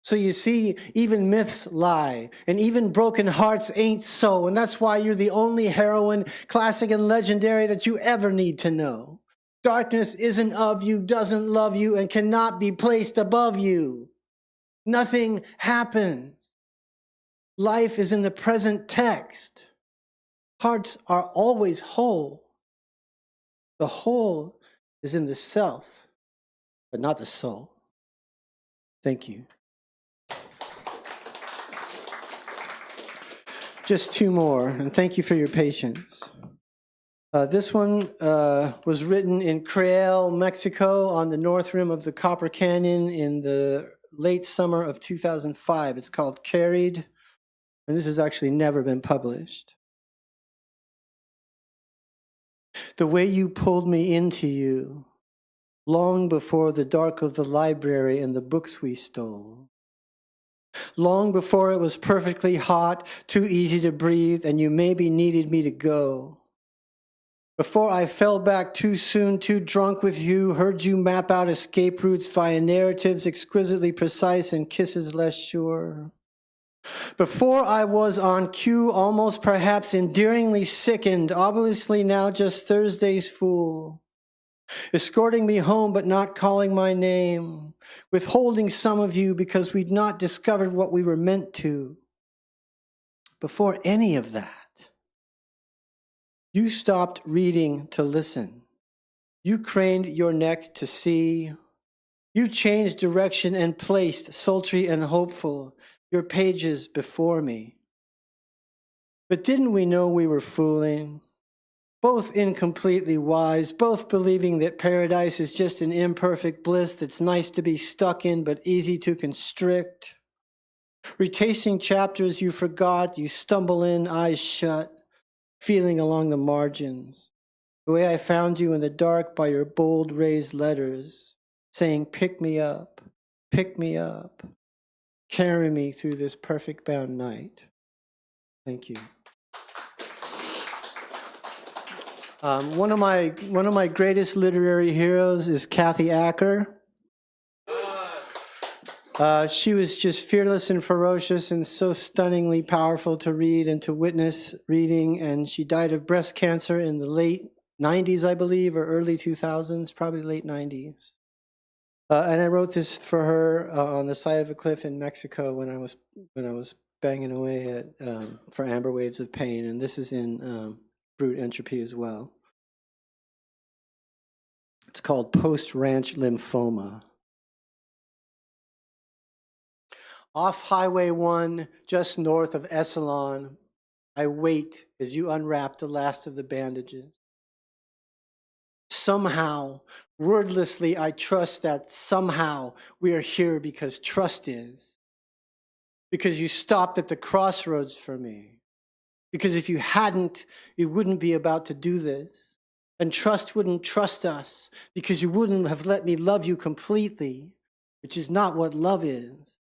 So you see, even myths lie, and even broken hearts ain't so, and that's why you're the only heroine, classic and legendary, that you ever need to know. Darkness isn't of you, doesn't love you, and cannot be placed above you. Nothing happens. Life is in the present text. Hearts are always whole. The whole is in the self, but not the soul. Thank you. Just two more, and thank you for your patience. This one was written in Creole, Mexico, on the north rim of the Copper Canyon in the late summer of 2005. It's called Carried, and this has actually never been published. The way you pulled me into you, long before the dark of the library and the books we stole. Long before it was perfectly hot, too easy to breathe, and you maybe needed me to go. Before I fell back too soon, too drunk with you, heard you map out escape routes via narratives exquisitely precise and kisses less sure. Before I was on cue, almost perhaps endearingly sickened, obviously now just Thursday's fool. Escorting me home but not calling my name, withholding some of you because we'd not discovered what we were meant to. Before any of that, you stopped reading to listen. You craned your neck to see. You changed direction and placed, sultry and hopeful, your pages before me. But didn't we know we were fooling? Both incompletely wise, both believing that paradise is just an imperfect bliss that's nice to be stuck in but easy to constrict. Retasting chapters you forgot, you stumble in, eyes shut, feeling along the margins. The way I found you in the dark by your bold raised letters, saying, pick me up, carry me through this perfect bound night. Thank you. One of my greatest literary heroes is Kathy Acker. She was just fearless and ferocious and so stunningly powerful to read and to witness reading, and she died of breast cancer in the late 90s, I believe, or early 2000s, probably late 90s. And I wrote this for her on the side of a cliff in Mexico when I was banging away at for Amber Waves of Pain, and this is in Brute Entropy as well. It's called Post-Ranch Lymphoma. Off Highway 1, just north of Esalen, I wait as you unwrap the last of the bandages. Somehow, wordlessly, I trust that somehow we are here because trust is. Because you stopped at the crossroads for me. Because if you hadn't, you wouldn't be about to do this. And trust wouldn't trust us because you wouldn't have let me love you completely, which is not what love is.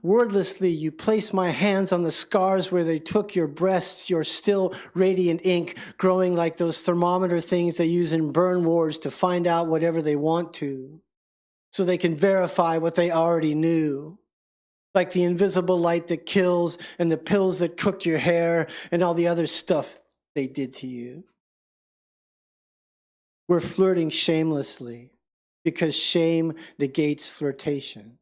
Wordlessly, you place my hands on the scars where they took your breasts, your still radiant ink, growing like those thermometer things they use in burn wars to find out whatever they want to, so they can verify what they already knew. Like the invisible light that kills and the pills that cooked your hair and all the other stuff they did to you. We're flirting shamelessly because shame negates flirtation.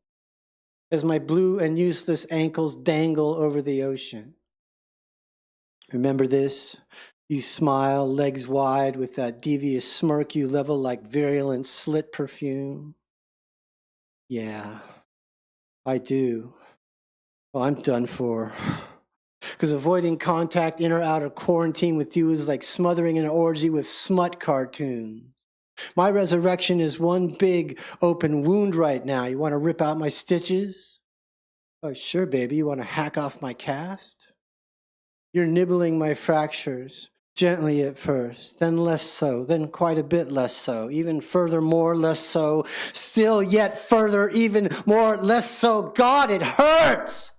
As my blue and useless ankles dangle over the ocean. Remember this, You smile, legs wide, with that devious smirk you level like virulent slit perfume. Yeah, I do. Oh, I'm done for. Because avoiding contact in or out of quarantine with you is like smothering an orgy with smut cartoons. My resurrection is one big open wound right now. You want to rip out my stitches? Oh, sure, baby. You want to hack off my cast? You're nibbling my fractures, gently at first, then less so, then quite a bit less so, even further more less so, still yet further, even more less so. God, it hurts!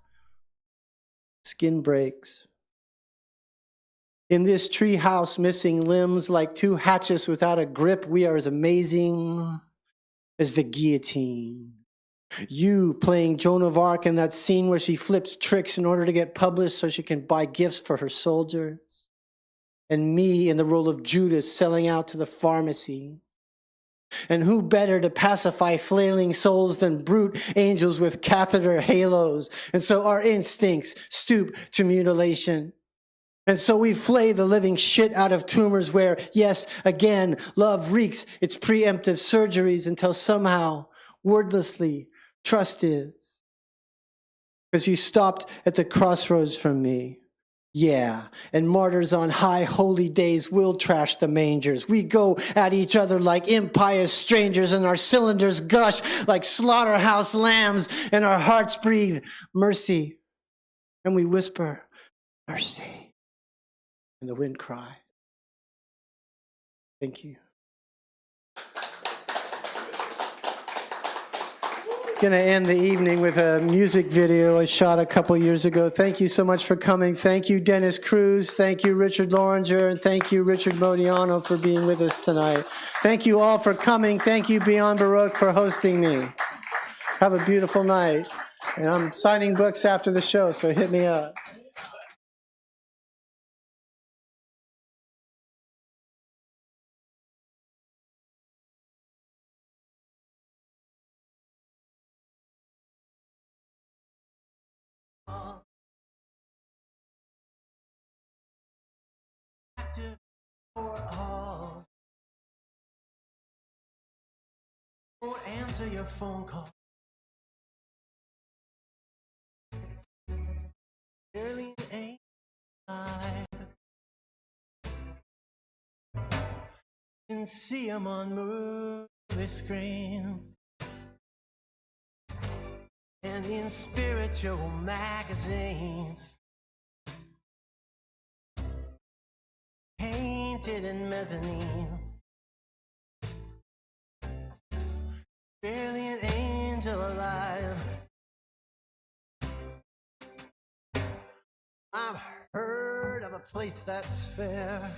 Skin breaks. In this tree house, missing limbs like two hatchets without a grip, we are as amazing as the guillotine. You playing Joan of Arc in that scene where she flips tricks in order to get published so she can buy gifts for her soldiers. And me in the role of Judas selling out to the pharmacy. And who better to pacify flailing souls than brute angels with catheter halos? And so our instincts stoop to mutilation. And so we flay the living shit out of tumors where, yes, again, love wreaks its preemptive surgeries until somehow, wordlessly, trust is. Because you stopped at the crossroads from me. Yeah, and martyrs on high holy days will trash the mangers. We go at each other like impious strangers, and our cylinders gush like slaughterhouse lambs, and our hearts breathe mercy. And we whisper, mercy. And the wind cries. Thank you. Gonna end the evening with a music video I shot a couple years ago. Thank you so much for coming. Thank you, Dennis Cruz. Thank you, Richard Loringer. And thank you, Richard Modiano, for being with us tonight. Thank you all for coming. Thank you, Beyond Baroque, for hosting me. Have a beautiful night. And I'm signing books after the show, so hit me up. Won't answer your phone call. Barely ain't alive. Can see him on movie screen and in spiritual magazine, painted in mezzanine. Barely an angel alive. I've heard of a place that's fair.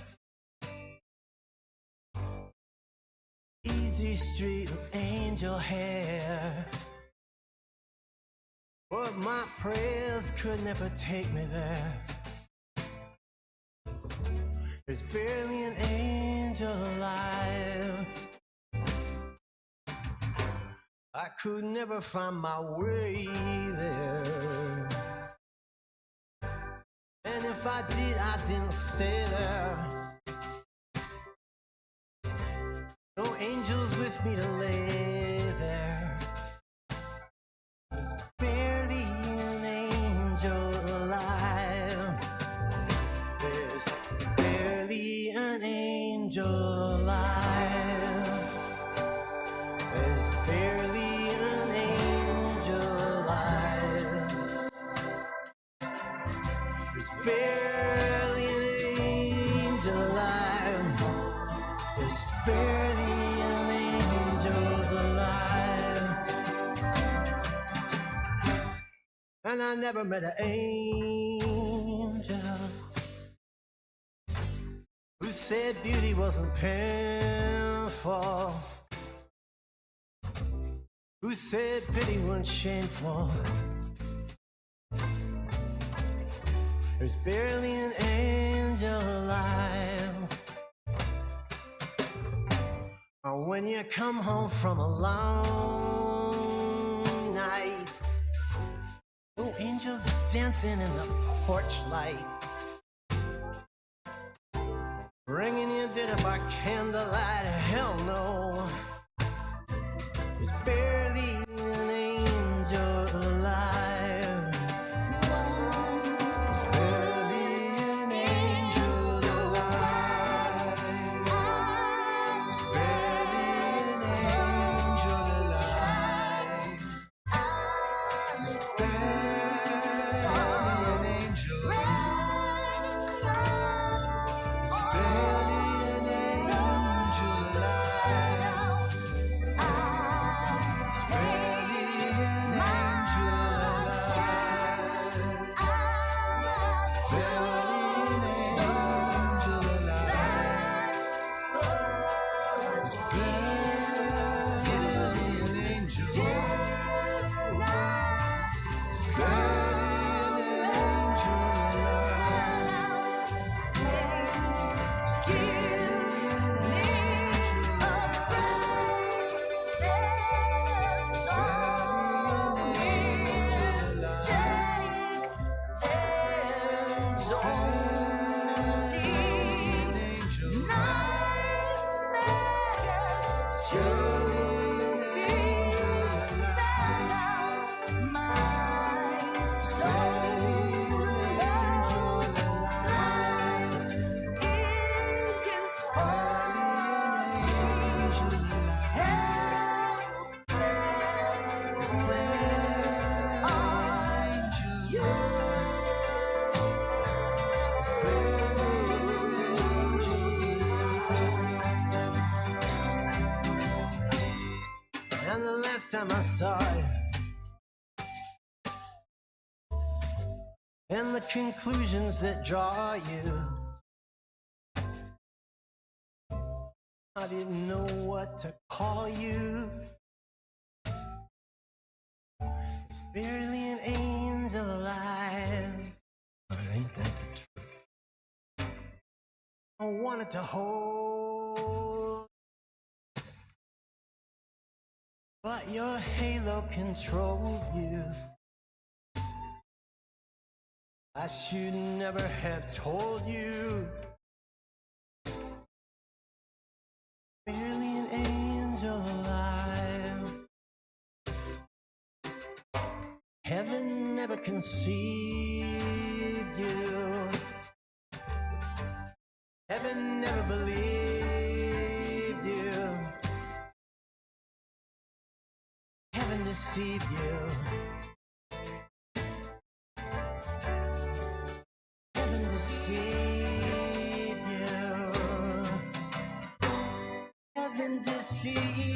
Easy street with angel hair. But my prayers could never take me there. There's barely an angel alive. I could never find my way there. And if I did, I didn't stay there. No angels with me to lay there. There's barely an angel alive. There's barely an angel alive. There's barely an angel alive. There's barely an angel alive. There's barely an angel alive. And I never met an angel who said beauty wasn't painful, who said pity wasn't shameful. There's barely an angel alive. And when you come home from a long night, no angels dancing in the porch light. alive. It's barely an angel alive. It's barely an angel alive. It's barely an angel alive. It's barely an angel alive. It's barely an angel alive. It's barely an angel alive. It's barely an angel. It's barely an angel And the last time I saw it, and the conclusions that draw you, I didn't know what to call you. It's barely an angel alive. But ain't that the truth? I wanted to hold, but your halo controlled you. I should never have told you. Barely an angel alive. Heaven never conceived you. Heaven never believed you. Heaven deceived you. Heaven deceived you. Heaven deceived